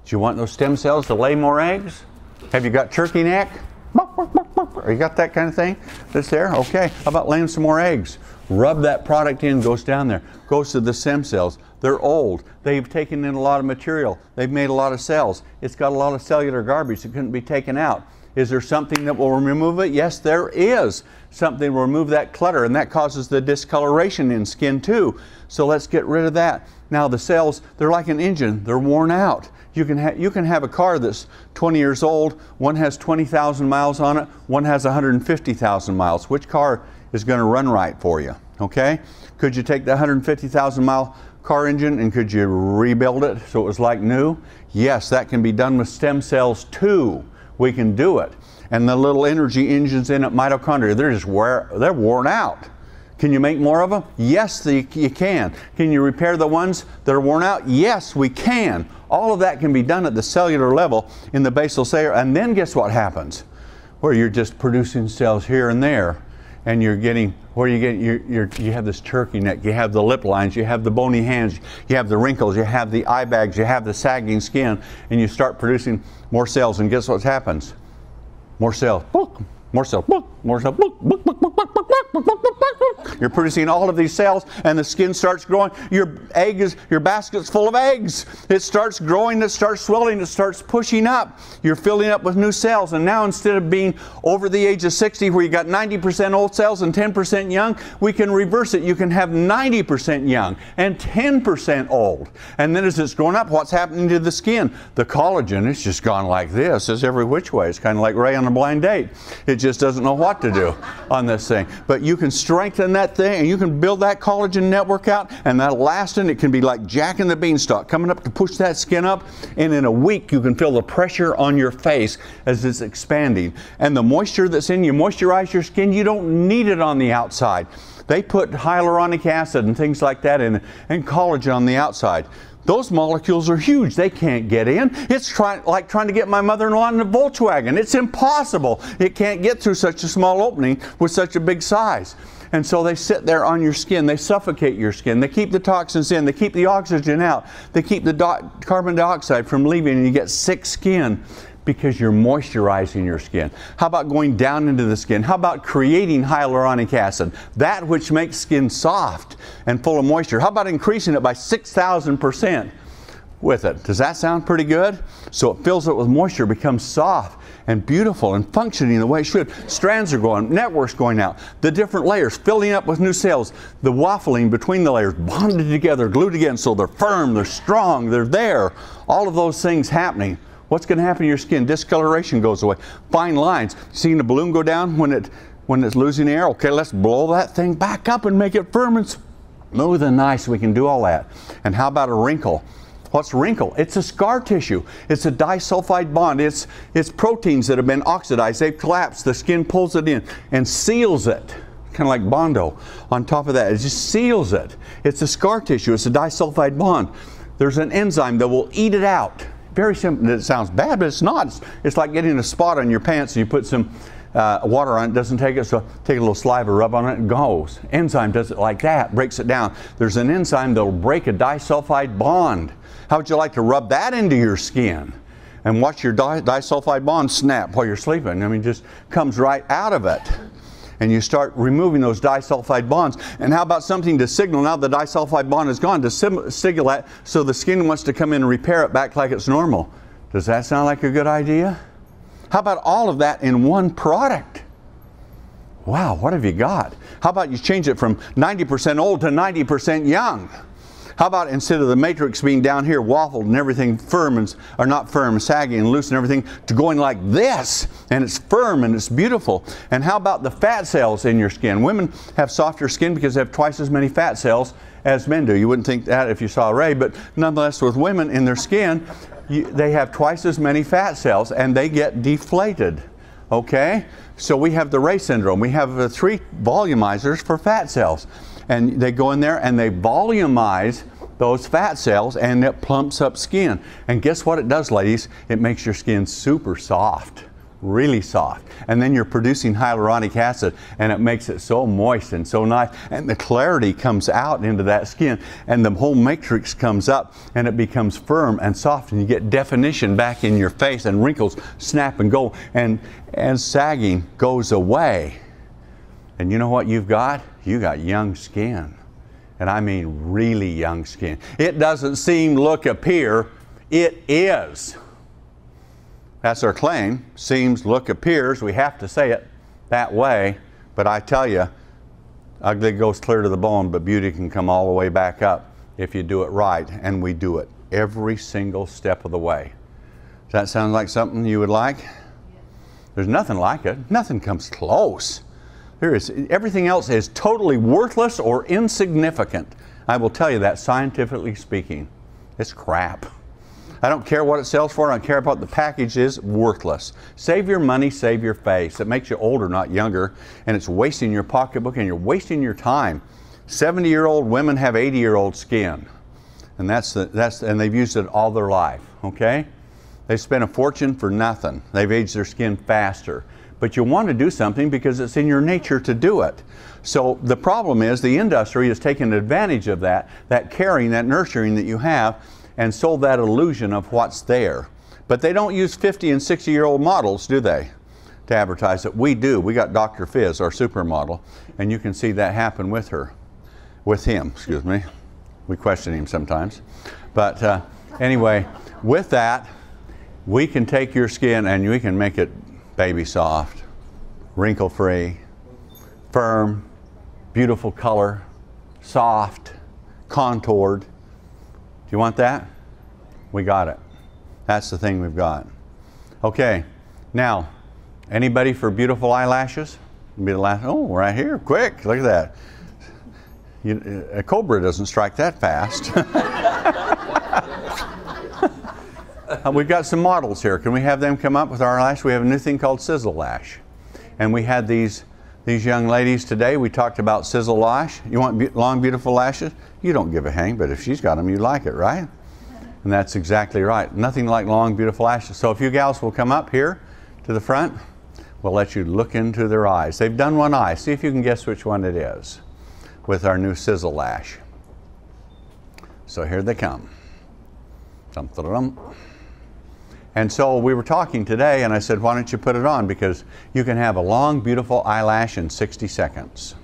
Speaker 1: Do you want those stem cells to lay more eggs? Have you got turkey neck? Or you got that kind of thing that's there? Okay, how about laying some more eggs? Rub that product in, goes down there, goes to the stem cells. They're old. They've taken in a lot of material. They've made a lot of cells. It's got a lot of cellular garbage that couldn't be taken out. Is there something that will remove it? Yes, there is. Something will remove that clutter, and that causes the discoloration in skin too. So let's get rid of that. Now the cells, they're like an engine. They're worn out. You can have a car that's 20 years old. One has 20,000 miles on it. One has 150,000 miles. Which car is going to run right for you? Okay? Could you take the 150,000 mile car engine and could you rebuild it so it was like new? Yes, that can be done with stem cells too. We can do it. And the little energy engines in it, mitochondria, they're worn out. Can you make more of them? Yes, you can. Can you repair the ones that are worn out? Yes, we can. All of that can be done at the cellular level in the basal layer. And then guess what happens? Where you're just producing cells here and there. And you're getting, where you get, you have this turkey neck, you have the lip lines, you have the bony hands, you have the wrinkles, you have the eye bags, you have the sagging skin, and you start producing more cells. And guess what happens? More cells. More cells. More cells. You're producing all of these cells, and the skin starts growing. Your basket's full of eggs. It starts growing, it starts swelling, it starts pushing up. You're filling up with new cells, and now instead of being over the age of 60 where you got 90% old cells and 10% young, we can reverse it. You can have 90% young and 10% old. And then as it's growing up, what's happening to the skin? The collagen, it's just gone like this. It's every which way. It's kind of like Ray on a blind date. It just doesn't know what to do on this thing. But you can strengthen that thing, and you can build that collagen network out, and that elastin, it can be like Jack and the Beanstalk, coming up to push that skin up, and in a week you can feel the pressure on your face as it's expanding. And the moisture that's in you, moisturize your skin. You don't need it on the outside. They put hyaluronic acid and things like that in, and collagen on the outside. Those molecules are huge. They can't get in. It's like trying to get my mother-in-law in a Volkswagen. It's impossible. It can't get through such a small opening with such a big size. And so they sit there on your skin. They suffocate your skin. They keep the toxins in. They keep the oxygen out. They keep the carbon dioxide from leaving, and you get sick skin because you're moisturizing your skin. How about going down into the skin? How about creating hyaluronic acid, that which makes skin soft and full of moisture? How about increasing it by 6,000% with it? Does that sound pretty good? So it fills it with moisture, becomes soft and beautiful and functioning the way it should. Strands are going, networks going out, the different layers filling up with new cells, the waffling between the layers, bonded together, glued together, so they're firm, they're strong, they're there. All of those things happening. What's going to happen to your skin? Discoloration goes away. Fine lines. Seeing the balloon go down when it's losing air? Okay, let's blow that thing back up and make it firm and smooth and nice. We can do all that. And how about a wrinkle? What's a wrinkle? It's a scar tissue. It's a disulfide bond. It's proteins that have been oxidized. They've collapsed. The skin pulls it in and seals it. Kind of like Bondo on top of that. It just seals it. It's a scar tissue. It's a disulfide bond. There's an enzyme that will eat it out. Very simple. It sounds bad, but it's not. It's like getting a spot on your pants and you put some water on it. Doesn't take it, so take a little saliva, rub on it, and goes. Enzyme does it like that, breaks it down. There's an enzyme that will break a disulfide bond. How would you like to rub that into your skin and watch your disulfide bond snap while you're sleeping? I mean, just comes right out of it. And you start removing those disulfide bonds. And how about something to signal now the disulfide bond is gone, to signal that so the skin wants to come in and repair it back like it's normal? Does that sound like a good idea? How about all of that in one product? Wow, what have you got? How about you change it from 90% old to 90% young? How about instead of the matrix being down here waffled and everything firm, and, or not firm, saggy and loose and everything, to going like this, and it's firm and it's beautiful? And how about the fat cells in your skin? Women have softer skin because they have twice as many fat cells as men do. You wouldn't think that if you saw Ray, but nonetheless with women in their skin, they have twice as many fat cells and they get deflated. Okay? So we have the Ray syndrome. We have 3 volumizers for fat cells. And they go in there and they volumize those fat cells, and it plumps up skin. And guess what it does, ladies? It makes your skin super soft, really soft. And then you're producing hyaluronic acid, and it makes it so moist and so nice. And the clarity comes out into that skin, and the whole matrix comes up, and it becomes firm and soft, and you get definition back in your face, and wrinkles snap and go, and sagging goes away. And you know what you've got? You got young skin. And I mean really young skin. It doesn't seem, look, appear. It is. That's our claim. Seems, look, appears. We have to say it that way. But I tell you, ugly goes clear to the bone, but beauty can come all the way back up if you do it right. And we do it every single step of the way. Does that sound like something you would like? There's nothing like it. Nothing comes close. Everything else is totally worthless or insignificant. I will tell you that, scientifically speaking. It's crap. I don't care what it sells for. I don't care about the package is worthless. Save your money, save your face. It makes you older, not younger, and it's wasting your pocketbook and you're wasting your time. 70-year-old women have 80-year-old skin, and and they've used it all their life. Okay, they spent a fortune for nothing. They've aged their skin faster. But you want to do something because it's in your nature to do it. So the problem is the industry has taken advantage of that caring, that nurturing that you have, and sold that illusion of what's there. But they don't use 50 and 60-year-old models, do they, to advertise it? We do. We got Dr. Fizz, our supermodel, and you can see that happen with him, excuse me. We question him sometimes. But anyway, with that, we can take your skin and we can make it baby soft, wrinkle-free, firm, beautiful color, soft, contoured. Do you want that? We got it. That's the thing we've got. Okay, now, Anybody for beautiful eyelashes? Be the last. Oh, right here, quick! Look at that. A cobra doesn't strike that fast. We've got some models here. Can we have them come up with our lash? We have a new thing called Sisel lash, and we had these young ladies today. We talked about Sisel lash. You want long, beautiful lashes? You don't give a hang, but if she's got them, you like it, right? And that's exactly right. Nothing like long, beautiful lashes. So if you gals will come up here to the front, we'll let you look into their eyes. They've done one eye. See if you can guess which one it is with our new Sisel lash. So here they come. Dum-da-dum. And so we were talking today, and I said, why don't you put it on? Because you can have a long, beautiful eyelash in 60 seconds.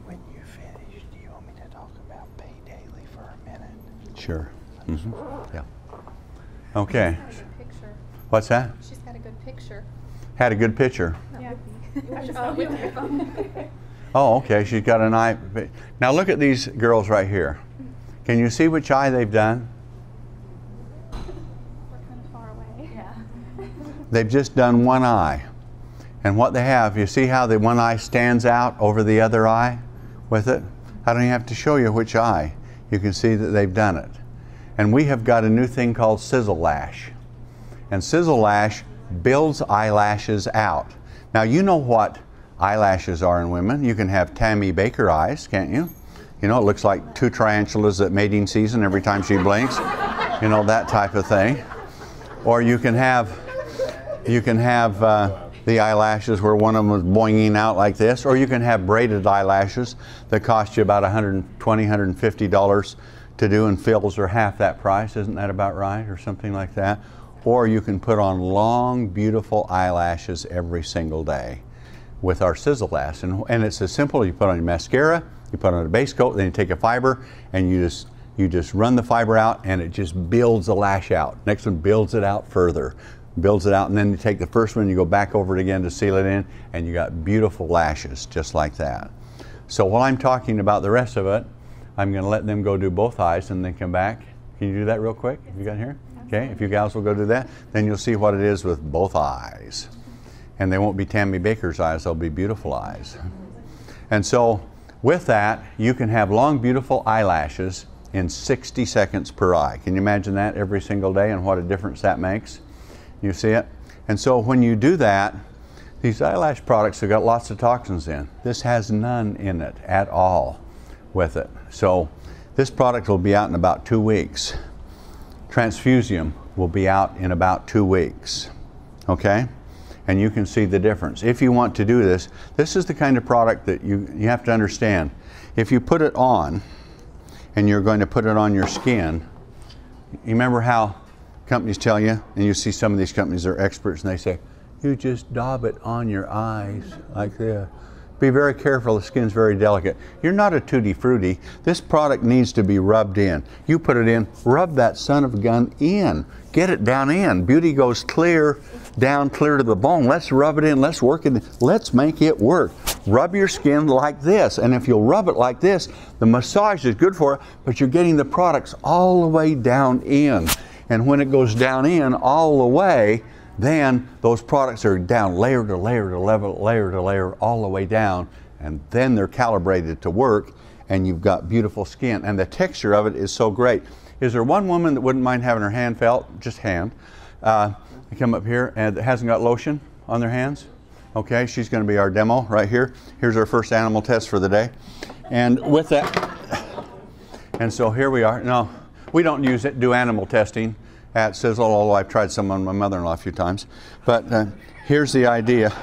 Speaker 3: When you finish, do you want me to talk about pay daily for a minute?
Speaker 1: Sure. Mm-hmm. Yeah. Okay.
Speaker 4: She's got a good picture.
Speaker 1: What's that?
Speaker 4: She's got a good picture.
Speaker 1: Had a good picture.
Speaker 4: Yeah. Oh, with your phone.
Speaker 1: Oh, okay. She's got an eye. Now look at these girls right here. Can you see which eye they've done?
Speaker 4: We're kind of far away. Yeah.
Speaker 1: They've just done one eye. And what they have, you see how the one eye stands out over the other eye with it? I don't even have to show you which eye. You can see that they've done it. And we have got a new thing called Sisel lash. And Sisel lash builds eyelashes out. Now you know what eyelashes are in women. You can have Tammy Baker eyes, can't you? You know, it looks like two tarantulas at mating season every time she blinks. You know, that type of thing. Or you can have the eyelashes where one of them is boinging out like this. Or you can have braided eyelashes that cost you about $120, $150 to do, and fills are half that price. Isn't that about right? Or something like that. Or you can put on long, beautiful eyelashes every single day with our Sisel lash. And it's as simple. You put on your mascara, you put on a base coat, then you take a fiber and you just run the fiber out, and it just builds the lash out. Next one builds it out further, builds it out, and then you take the first one, you go back over it again to seal it in, and you got beautiful lashes just like that. So while I'm talking about the rest of it, I'm going to let them go do both eyes and then come back. Can you do that real quick? Have you got here? Okay, if you gals will go do that, then you'll see what it is with both eyes. And they won't be Tammy Baker's eyes, they'll be beautiful eyes. And so with that, you can have long, beautiful eyelashes in 60 seconds per eye. Can you imagine that every single day and what a difference that makes? You see it? And so when you do that, these eyelash products have got lots of toxins in. This has none in it at all with it. So this product will be out in about 2 weeks. Transfusium will be out in about 2 weeks, okay? And you can see the difference. If you want to do this, this is the kind of product that you have to understand. If you put it on, and you're going to put it on your skin, you remember how companies tell you, and you see some of these companies are experts, and they say, you just daub it on your eyes like this. Be very careful, the skin's very delicate. You're not a tutti frutti. This product needs to be rubbed in. You put it in, rub that son of a gun in. Get it down in. Beauty goes clear, down clear to the bone. Let's rub it in, let's work it, let's make it work. Rub your skin like this, and if you'll rub it like this, the massage is good for it, but you're getting the products all the way down in. And when it goes down in all the way, then those products are down layer to layer to layer to layer all the way down, and then they're calibrated to work, and you've got beautiful skin, and the texture of it is so great. Is there one woman that wouldn't mind having her hand felt? Just hand. Come up here and hasn't got lotion on their hands? Okay, she's going to be our demo right here. Here's our first animal test for the day. And with that, and so here we are. No, we don't do animal testing at Sisel, although I've tried some on my mother-in-law a few times. But here's the idea.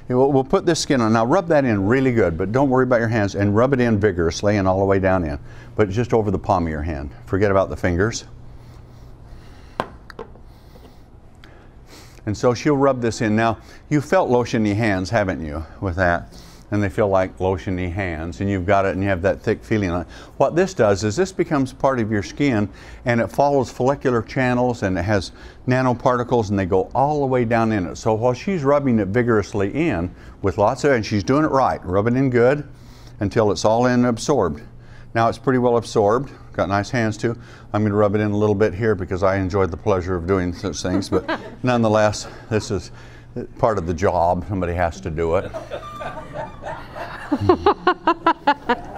Speaker 1: We'll put this skin on. Now rub that in really good, but don't worry about your hands, and rub it in vigorously and all the way down in. But just over the palm of your hand. Forget about the fingers. And so she'll rub this in. Now, you felt lotiony hands, haven't you, with that? And they feel like lotiony hands, and you've got it and you have that thick feeling on it. What this does is this becomes part of your skin, and it follows follicular channels, and it has nanoparticles, and they go all the way down in it. So while she's rubbing it vigorously in with lots of, and she's doing it right, rub it in good until it's all in absorbed. Now it's pretty well absorbed. Got nice hands too. I'm going to rub it in a little bit here because I enjoyed the pleasure of doing such things, but nonetheless, this is part of the job. Somebody has to do it.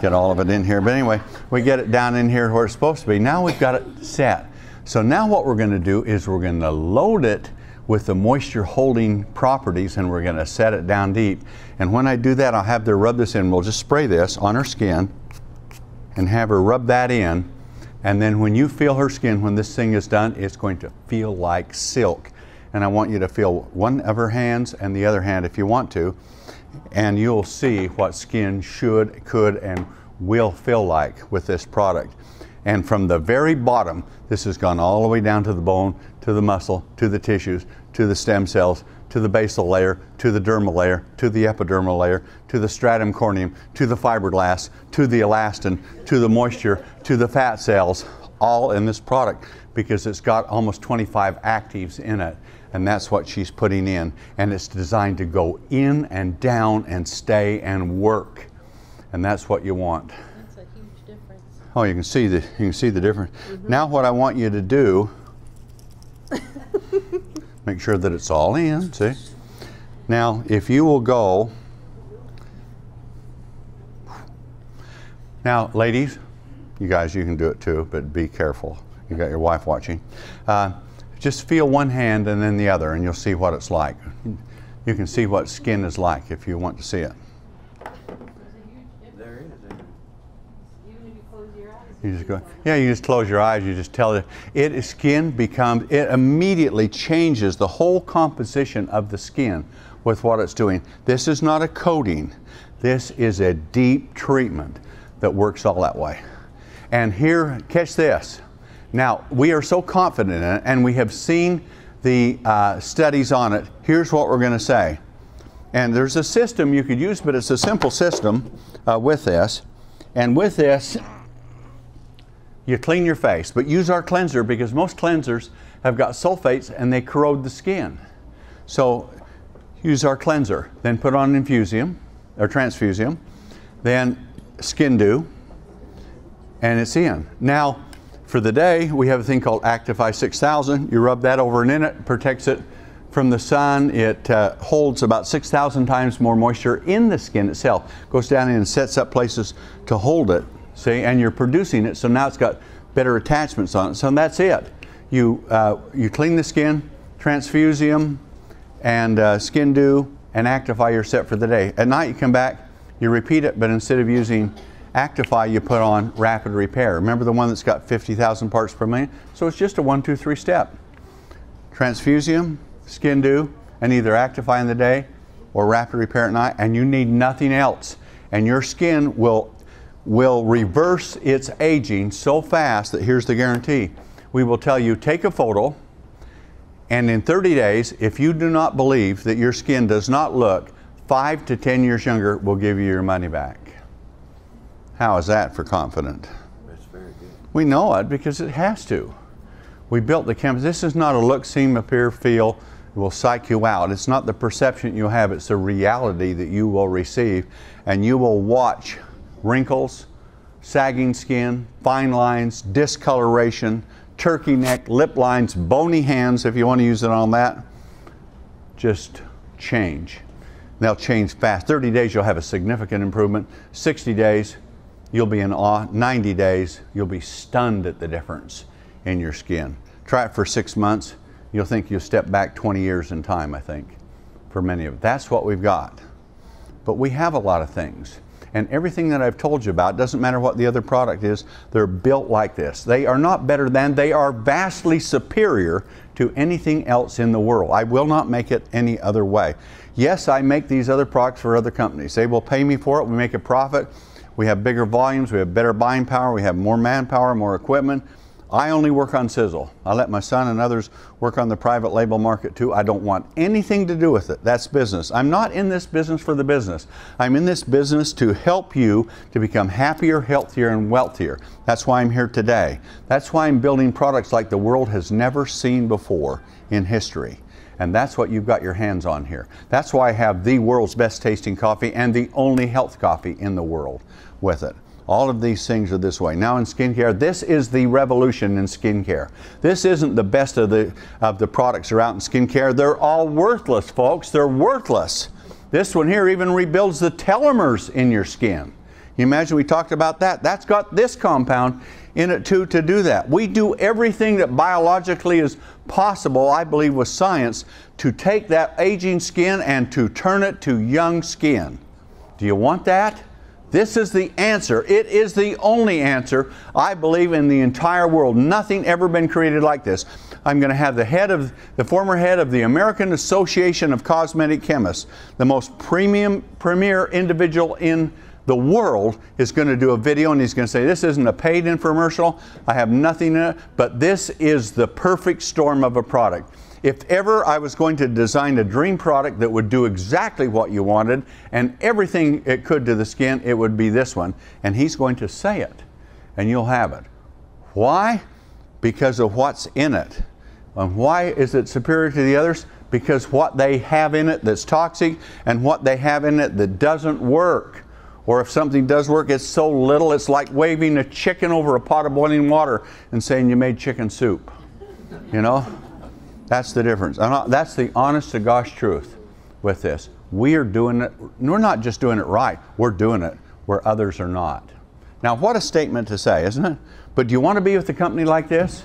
Speaker 1: Get all of it in here. But anyway, we get it down in here where it's supposed to be. Now we've got it set. So now what we're going to do is we're going to load it with the moisture holding properties, and we're going to set it down deep. And when I do that, I'll have her rub this in. We'll just spray this on her skin and have her rub that in. And then when you feel her skin, when this thing is done, it's going to feel like silk. And I want you to feel one of her hands and the other hand if you want to, and you'll see what skin should, could, and will feel like with this product. And from the very bottom, this has gone all the way down to the bone, to the muscle, to the tissues, to the stem cells, to the basal layer, to the dermal layer, to the epidermal layer, to the stratum corneum, to the fibroblasts, to the elastin, to the moisture, to the fat cells, all in this product because it's got almost 25 actives in it. And that's what she's putting in. And it's designed to go in and down and stay and work. And that's what you want.
Speaker 5: That's a huge difference.
Speaker 1: Oh, you can see the difference. Mm-hmm. Now what I want you to do, make sure that it's all in, see? Now, if you will go, now ladies, you guys, you can do it too, but be careful. You got your wife watching. Just feel one hand and then the other, and you'll see what it's like. You can see what skin is like if you want to see it.
Speaker 2: There it is.
Speaker 5: Even if you close your eyes.
Speaker 1: You just go, yeah, you just close your eyes, you just tell it, skin becomes, it immediately changes the whole composition of the skin with what it's doing. This is not a coating. This is a deep treatment that works all that way. And here, catch this. Now, we are so confident in it, and we have seen the studies on it. Here's what we're going to say. And there's a system you could use, but it's a simple system with this. And with this, you clean your face. But use our cleanser because most cleansers have got sulfates and they corrode the skin. So use our cleanser. Then put on Infusium, or Transfusium. Then Skin Dew. And it's in. Now, for the day, we have a thing called Actify 6000. You rub that over and in it, protects it from the sun. It holds about 6,000 times more moisture in the skin itself. Goes down in and sets up places to hold it, see? And you're producing it, so now it's got better attachments on it. So that's it. You clean the skin, Transfusium, and Skin Dew, and Actify, you're set for the day. At night, you come back, you repeat it, but instead of using Actify, you put on Rapid Repair. Remember the one that's got 50,000 parts per million? So it's just a 1, 2, 3 step. Transfusium, Skin Dew, and either Actify in the day or Rapid Repair at night, and you need nothing else. And your skin will reverse its aging so fast that here's the guarantee. We will tell you, take a photo, and in 30 days, if you do not believe that your skin does not look 5 to 10 years younger, we'll give you your money back. How is that for confident?
Speaker 3: That's very good.
Speaker 1: We know it because it has to. We built the campus. This is not a look, seem, appear, feel. It will psych you out. It's not the perception you'll have. It's the reality that you will receive. And you will watch wrinkles, sagging skin, fine lines, discoloration, turkey neck, lip lines, bony hands, if you want to use it on that, just change. They'll change fast. 30 days, you'll have a significant improvement. 60 days, you'll be in awe. 90 days, you'll be stunned at the difference in your skin. Try it for 6 months. You'll think you'll step back 20 years in time, I think, for many of it. That's what we've got. But we have a lot of things. And everything that I've told you about, doesn't matter what the other product is, they're built like this. They are not better than, they are vastly superior to anything else in the world. I will not make it any other way. Yes, I make these other products for other companies. They will pay me for it. We make a profit. We have bigger volumes. We have better buying power. We have more manpower, more equipment. I only work on Sisel. I let my son and others work on the private label market too. I don't want anything to do with it. That's business. I'm not in this business for the business. I'm in this business to help you to become happier, healthier, and wealthier. That's why I'm here today. That's why I'm building products like the world has never seen before in history. And that's what you've got your hands on here. That's why I have the world's best tasting coffee and the only health coffee in the world with it. All of these things are this way. Now in skincare, this is the revolution in skincare. This isn't the best of the products that are out in skincare. They're all worthless, folks. They're worthless. This one here even rebuilds the telomeres in your skin. You imagine we talked about that? That's got this compound in it too to do that. We do everything that biologically is possible, I believe with science, to take that aging skin and to turn it to young skin. Do you want that? This is the answer. It is the only answer, I believe, in the entire world. Nothing ever been created like this. I'm going to have the former head of the American Association of Cosmetic Chemists, the most premier individual in the world, is going to do a video, and he's going to say, this isn't a paid infomercial. I have nothing in it, but this is the perfect storm of a product. If ever I was going to design a dream product that would do exactly what you wanted and everything it could to the skin, it would be this one. And he's going to say it, and you'll have it. Why? Because of what's in it. And why is it superior to the others? Because what they have in it that's toxic and what they have in it that doesn't work. Or if something does work, it's so little, it's like waving a chicken over a pot of boiling water and saying you made chicken soup. You know? That's the difference. That's the honest to gosh truth with this. We are doing it, we're not just doing it right, we're doing it where others are not. Now what a statement to say, isn't it? But do you want to be with a company like this?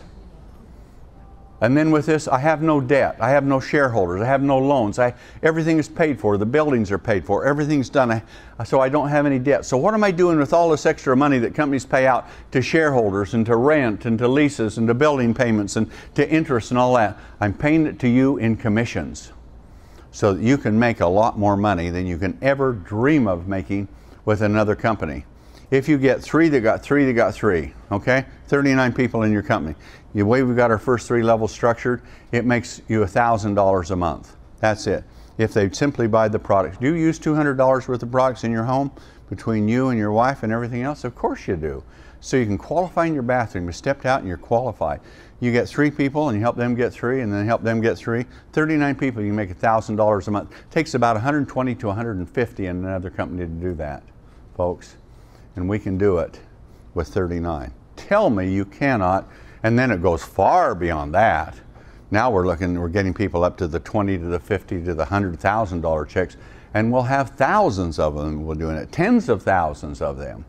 Speaker 1: And then with this, I have no debt, I have no shareholders, I have no loans, everything is paid for, the buildings are paid for, everything's done, so I don't have any debt. So what am I doing with all this extra money that companies pay out to shareholders and to rent and to leases and to building payments and to interest and all that? I'm paying it to you in commissions so that you can make a lot more money than you can ever dream of making with another company. If you get three that got three that got three, okay? 39 people in your company. The way we've got our first 3 levels structured, it makes you $1,000 a month. That's it. If they simply buy the products. Do you use $200 worth of products in your home between you and your wife and everything else? Of course you do. So you can qualify in your bathroom. You stepped out and you're qualified. You get 3 people and you help them get 3 and then help them get 3. 39 people, you can make $1,000 a month. It takes about 120 to 150 in another company to do that, folks. And we can do it with 39. Tell me you cannot. And then it goes far beyond that. Now we're getting people up to the 20 to the 50 to the $100,000 checks, and we'll have thousands of them. We're doing it, tens of thousands of them.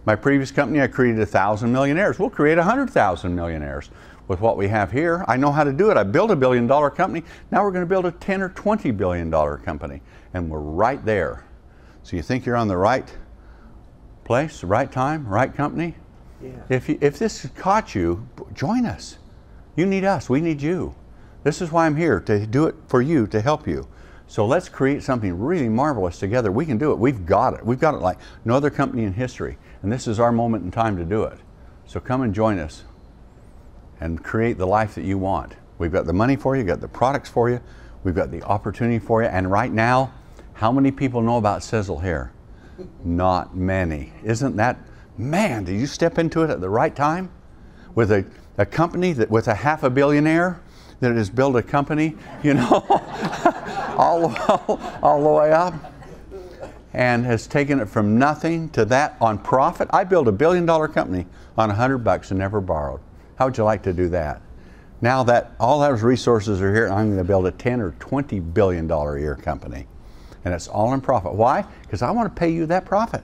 Speaker 1: My previous company, I created 1,000 millionaires. We'll create 100,000 millionaires with what we have here. I know how to do it. I built a $1 billion company. Now we're going to build a $10 or $20 billion company, and we're right there. So you think you're on the right place, right time, right company? Yeah. If this caught you, join us. You need us, we need you. This is why I'm here, to do it for you, to help you. So let's create something really marvelous together. We can do it. We've got it. We've got it like no other company in history. And this is our moment in time to do it. So come and join us and create the life that you want. We've got the money for you, we've got the products for you, we've got the opportunity for you. And right now, how many people know about Sisel here? Not many. Isn't that, man, did you step into it at the right time? With a company that, with a $500 million that has built a company, you know, all the way up, and has taken it from nothing to that on profit. I built $1 billion company on $100 and never borrowed. How would you like to do that? Now that all those resources are here, I'm going to build a $10 or $20 billion a year company. And it's all in profit. Why? Because I want to pay you that profit.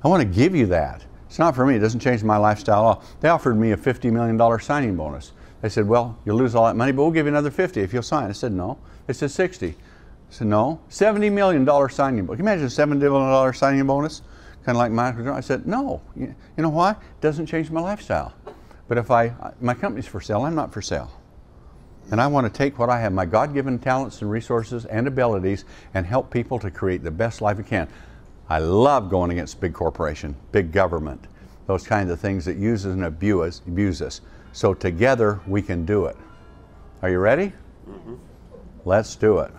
Speaker 1: I want to give you that. It's not for me. It doesn't change my lifestyle at all. They offered me a $50 million signing bonus. They said, well, you'll lose all that money, but we'll give you another 50 if you'll sign. I said, no. They said 60. I said, no. $70 million signing bonus. Can you imagine a $70 million signing bonus? Kind of like mine. I said, no. You know why? It doesn't change my lifestyle. But if my company's for sale, I'm not for sale. And I want to take what I have, my God-given talents and resources and abilities, and help people to create the best life we can. I love going against big corporation, big government, those kinds of things that use us and abuse us. So together we can do it. Are you ready? Mm-hmm. Let's do it.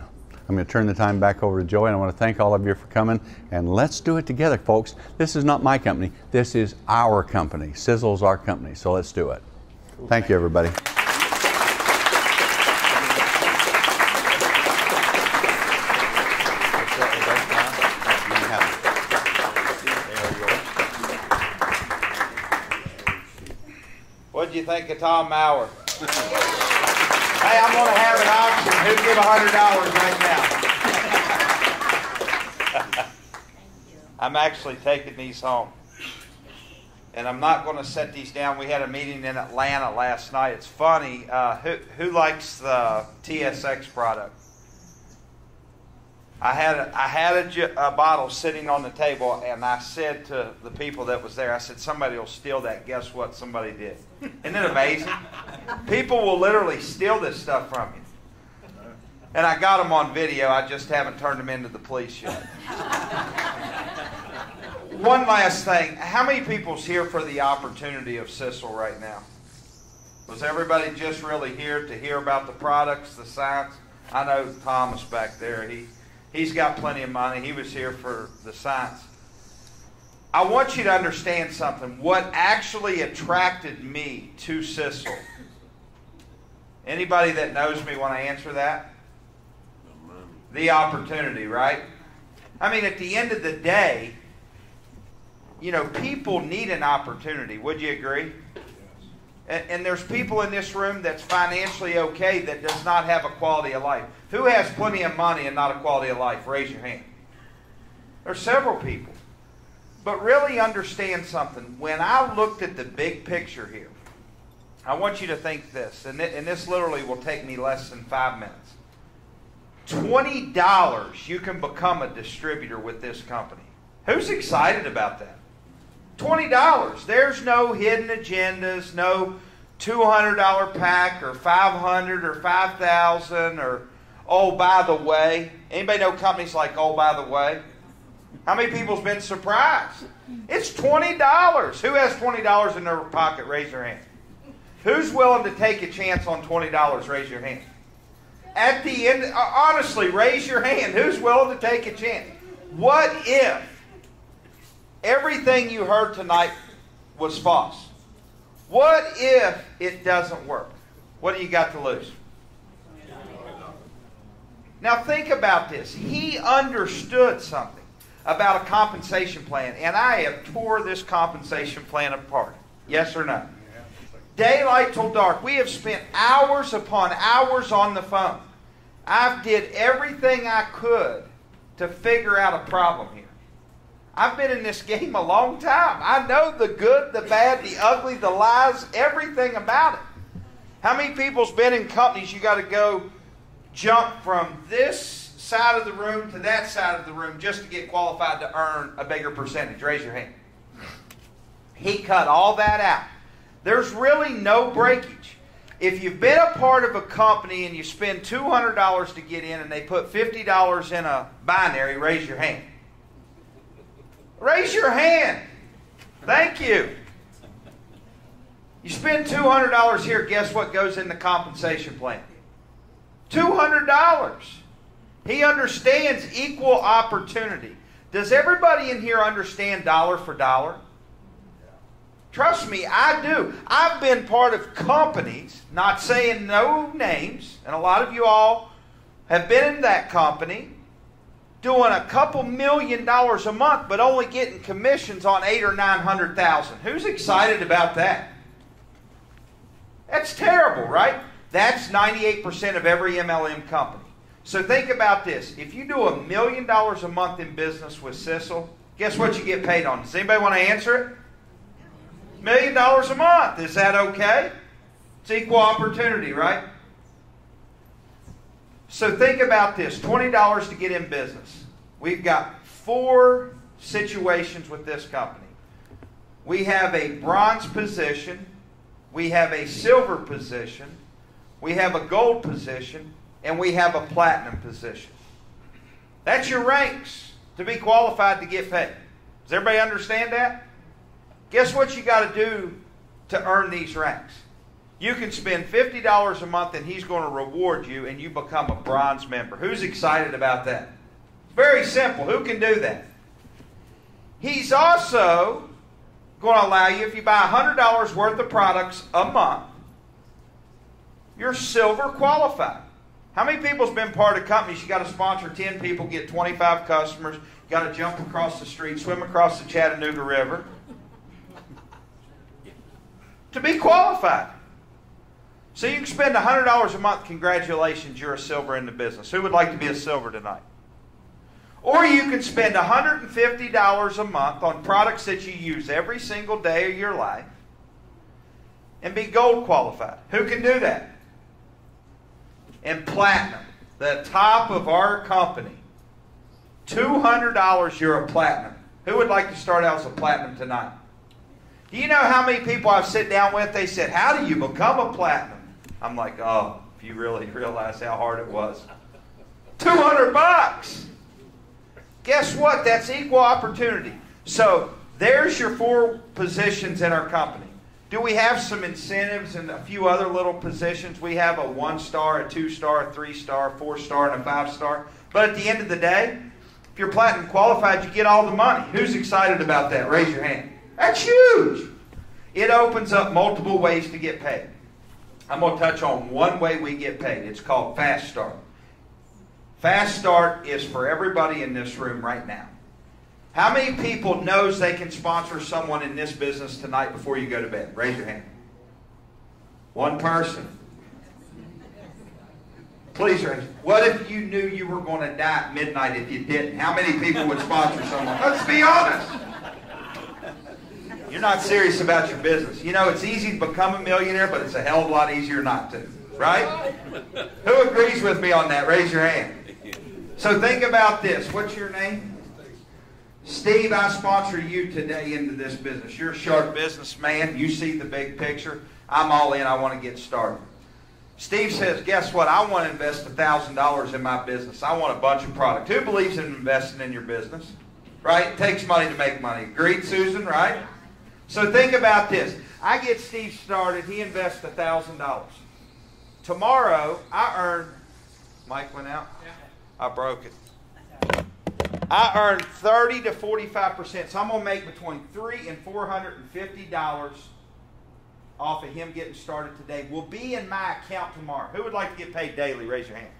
Speaker 1: I'm going to turn the time back over to Joey, and I want to thank all of you for coming, and let's do it together, folks. This is not my company. This is our company. Sisel's our company, so let's do it. Cool. Thank you, everybody.
Speaker 6: think of Tom Mower. Hey, I'm going to have an auction. Who'd give $100 right now? I'm actually taking these home. And I'm not going to set these down. We had a meeting in Atlanta last night. It's funny. Who likes the TSX product? I had a bottle sitting on the table, and I said to the people that was there, I said, somebody will steal that. Guess what? Somebody did. Isn't it amazing? People will literally steal this stuff from you. And I got them on video. I just haven't turned them into the police yet. One last thing. How many people's here for the opportunity of Sisel right now? Was everybody just really here to hear about the products, the science? I know Thomas back there. He's got plenty of money. He was here for the science. I want you to understand something. What actually attracted me to Sisel? Anybody that knows me want to answer that? The opportunity, right? I mean, at the end of the day, you know, people need an opportunity. Would you agree? And there's people in this room that's financially okay that does not have a quality of life. Who has plenty of money and not a quality of life? Raise your hand. There's several people. But really understand something. When I looked at the big picture here, I want you to think this, and this literally will take me less than 5 minutes. $20 you can become a distributor with this company. Who's excited about that? $20. There's no hidden agendas, no $200 pack or $500 or $5,000 or, oh, by the way. Anybody know companies like Oh, by the way? How many people's been surprised? It's $20. Who has $20 in their pocket? Raise your hand. Who's willing to take a chance on $20? Raise your hand. At the end, honestly, raise your hand. Who's willing to take a chance? What if everything you heard tonight was false? What if it doesn't work? What do you got to lose? Now think about this. He understood something about a compensation plan, and I have tore this compensation plan apart. Yes or no? Daylight till dark. We have spent hours upon hours on the phone. I did everything I could to figure out a problem here. I've been in this game a long time. I know the good, the bad, the ugly, the lies, everything about it. How many people's been in companies you got to go jump from this side of the room to that side of the room just to get qualified to earn a bigger percentage? Raise your hand. He cut all that out. There's really no breakage. If you've been a part of a company and you spend $200 to get in and they put $50 in a binary, raise your hand. Raise your hand. Thank you. You spend $200 here, guess what goes in the compensation plan? $200. He understands equal opportunity. Does everybody in here understand dollar for dollar? Trust me, I do. I've been part of companies, not saying no names, and a lot of you all have been in that company, doing a couple $1 million a month, but only getting commissions on $800,000 or $900,000. Who's excited about that? That's terrible, right? That's 98% of every MLM company. So think about this. If you do $1 million a month in business with Sisel, guess what you get paid on? Does anybody want to answer it? $1 million a month. Is that okay? It's equal opportunity, right? So think about this. $20 to get in business. We've got 4 situations with this company. We have a bronze position. We have a silver position. We have a gold position. And we have a platinum position. That's your ranks to be qualified to get paid. Does everybody understand that? Guess what you got to do to earn these ranks? You can spend $50 a month and he's going to reward you and you become a bronze member. Who's excited about that? Very simple. Who can do that? He's also going to allow you, if you buy $100 worth of products a month, you're silver qualified. How many people's been part of companies? You got to sponsor 10 people, get 25 customers, you got to jump across the street, swim across the Chattanooga River to be qualified. So you can spend $100 a month. Congratulations, you're a silver in the business. Who would like to be a silver tonight? Or you can spend $150 a month on products that you use every single day of your life and be gold qualified. Who can do that? And platinum, the top of our company, $200 you're a platinum. Who would like to start out as a platinum tonight? Do you know how many people I've sit down with, they said, how do you become a platinum? I'm like, oh, if you really realize how hard it was. $200. Guess what? That's equal opportunity. So there's your 4 positions in our company. Do we have some incentives and a few other little positions? We have a 1-star, a 2-star, a 3-star, a 4-star, and a 5-star. But at the end of the day, if you're platinum qualified, you get all the money. Who's excited about that? Raise your hand. That's huge. It opens up multiple ways to get paid. I'm going to touch on one way we get paid. It's called Fast Start. Fast Start is for everybody in this room right now. How many people knows they can sponsor someone in this business tonight before you go to bed? Raise your hand. One person. Please raise. What if you knew you were going to die at midnight if you didn't? How many people would sponsor someone? Let's be honest. You're not serious about your business. You know, it's easy to become a millionaire, but it's a hell of a lot easier not to. Right? Who agrees with me on that? Raise your hand. So think about this. What's your name? Steve, I sponsor you today into this business. You're a sharp businessman. You see the big picture. I'm all in. I want to get started. Steve says, guess what? I want to invest $1,000 in my business. I want a bunch of product. Who believes in investing in your business? Right? It takes money to make money. Agreed, Susan? Right? So think about this. I get Steve started. He invests $1,000. Tomorrow, I earn... Mike went out? I broke it. I earn 30 to 45%. So I'm going to make between $300 and $450 off of him getting started today. Will be in my account tomorrow. Who would like to get paid daily? Raise your hand.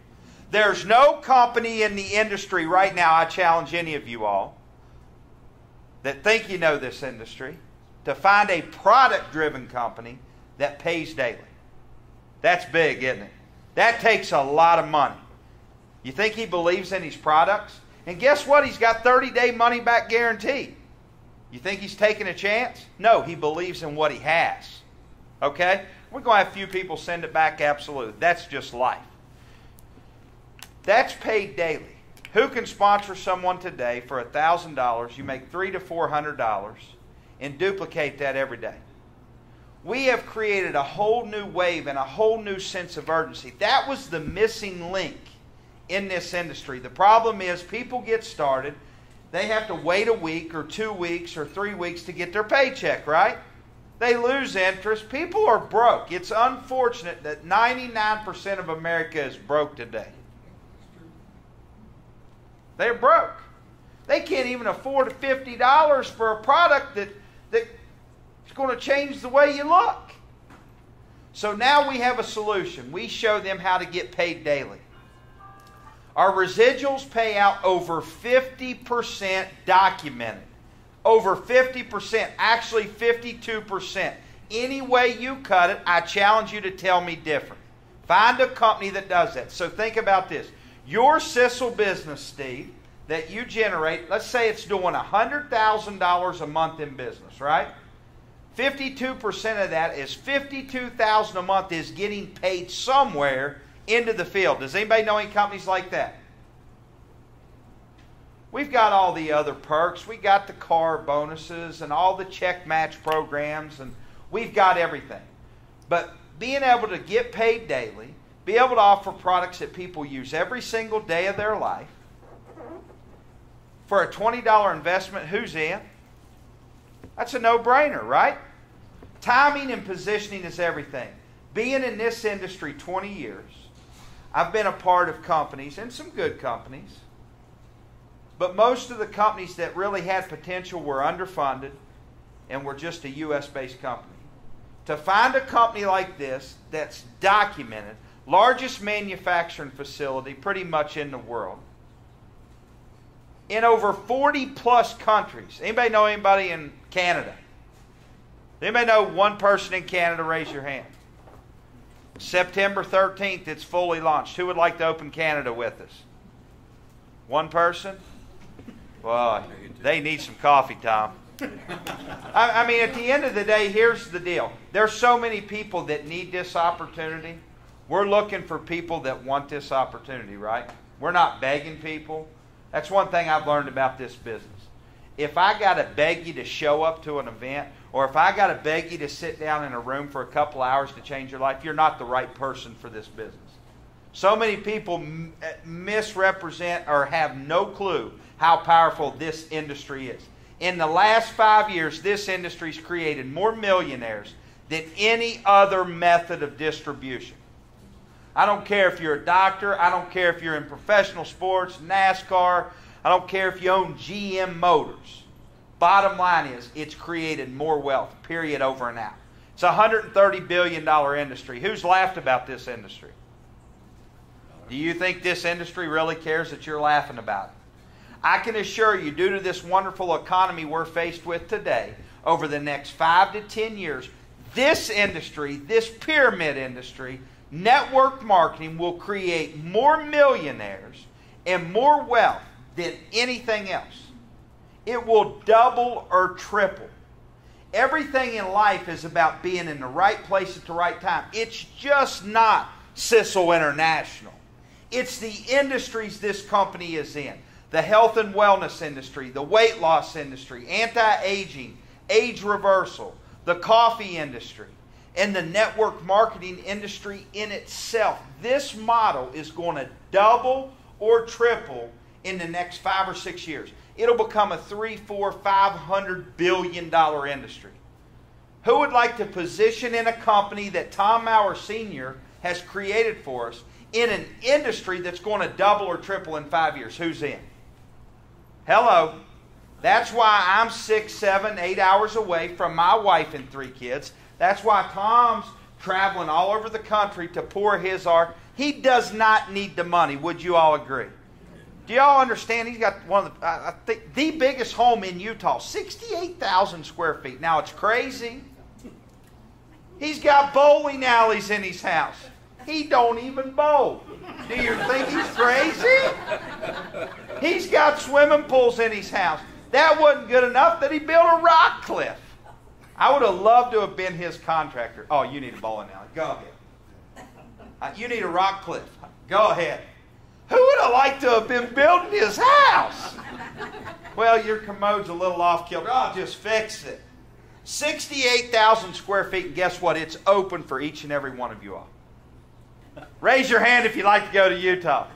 Speaker 6: There's no company in the industry right now, I challenge any of you all, that think you know this industry, to find a product-driven company that pays daily. That's big, isn't it? That takes a lot of money. You think he believes in his products? And guess what? He's got 30-day money-back guarantee. You think he's taking a chance? No, he believes in what he has. Okay? We're going to have a few people send it back, absolutely. That's just life. That's paid daily. Who can sponsor someone today for $1,000? You make $300 to $400 and duplicate that every day. We have created a whole new wave and a whole new sense of urgency. That was the missing link in this industry. The problem is people get started. They have to wait a week or 2 weeks or 3 weeks to get their paycheck, right? They lose interest. People are broke. It's unfortunate that 99% of America is broke today. They're broke. They can't even afford $50 for a product that's going to change the way you look. So now we have a solution. We show them how to get paid daily. Our residuals pay out over 50% documented. Over 50%, actually 52%. Any way you cut it, I challenge you to tell me different. Find a company that does that. So think about this. Your Sisel business, Steve, that you generate, let's say it's doing $100,000 a month in business, right? 52% of that is $52,000 a month is getting paid somewhere into the field. Does anybody know any companies like that? We've got all the other perks. We got the car bonuses and all the check match programs, and we've got everything. But being able to get paid daily, be able to offer products that people use every single day of their life, for a $20 investment, who's in? That's a no-brainer, right? Timing and positioning is everything. Being in this industry 20 years, I've been a part of companies, and some good companies, but most of the companies that really had potential were underfunded and were just a U.S.-based company. To find a company like this that's documented, largest manufacturing facility pretty much in the world, in over 40-plus countries. Anybody know anybody in Canada? Anybody know one person in Canada? Raise your hand. September 13th, it's fully launched. Who would like to open Canada with us? One person? Well, they need some coffee, Tom. I mean, at the end of the day, here's the deal. There's so many people that need this opportunity. We're looking for people that want this opportunity, right? We're not begging people. That's one thing I've learned about this business. If I got to beg you to show up to an event, or if I got to beg you to sit down in a room for a couple hours to change your life, you're not the right person for this business. So many people misrepresent or have no clue how powerful this industry is. In the last 5 years, this industry's created more millionaires than any other method of distribution. I don't care if you're a doctor. I don't care if you're in professional sports, NASCAR. I don't care if you own GM Motors. Bottom line is, it's created more wealth, period, over and out. It's a $130 billion industry. Who's laughed about this industry? Do you think this industry really cares that you're laughing about it? I can assure you, due to this wonderful economy we're faced with today, over the next 5 to 10 years, this industry, this pyramid industry, network marketing will create more millionaires and more wealth than anything else. It will double or triple. Everything in life is about being in the right place at the right time. It's just not Sisel International. It's the industries this company is in. The health and wellness industry, the weight loss industry, anti-aging, age reversal, the coffee industry, and the network marketing industry in itself. This model is going to double or triple in the next 5 or 6 years. It'll become a $300, $400, $500 billion industry. Who would like to position in a company that Tom Mower Sr. has created for us in an industry that's going to double or triple in 5 years? Who's in? Hello. That's why I'm 6, 7, 8 hours away from my wife and 3 kids. That's why Tom's traveling all over the country to pour his art. He does not need the money. Would you all agree? Do y'all understand? He's got one of the, I think, the biggest home in Utah, 68,000 square feet. Now, it's crazy. He's got bowling alleys in his house. He don't even bowl. Do you think he's crazy? He's got swimming pools in his house. That wasn't good enough that he built a rock cliff. I would have loved to have been his contractor. Oh, you need a bowling alley. Go ahead. You need a rock cliff. Go ahead. Who would have liked to have been building his house? Well, your commode's a little off kilter. I'll just fix it. 68,000 square feet, and guess what? It's open for each and every one of you all. Raise your hand if you'd like to go to Utah.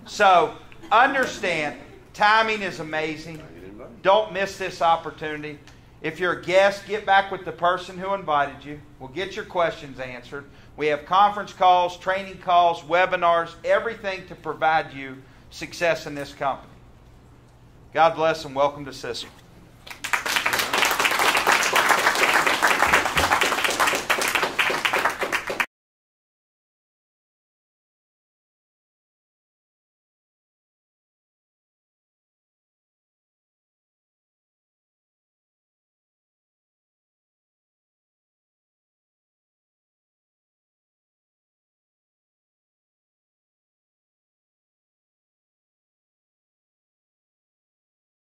Speaker 6: So, understand, timing is amazing. Don't miss this opportunity. If you're a guest, get back with the person who invited you. We'll get your questions answered. We have conference calls, training calls, webinars, everything to provide you success in this company. God bless and welcome to Sisel.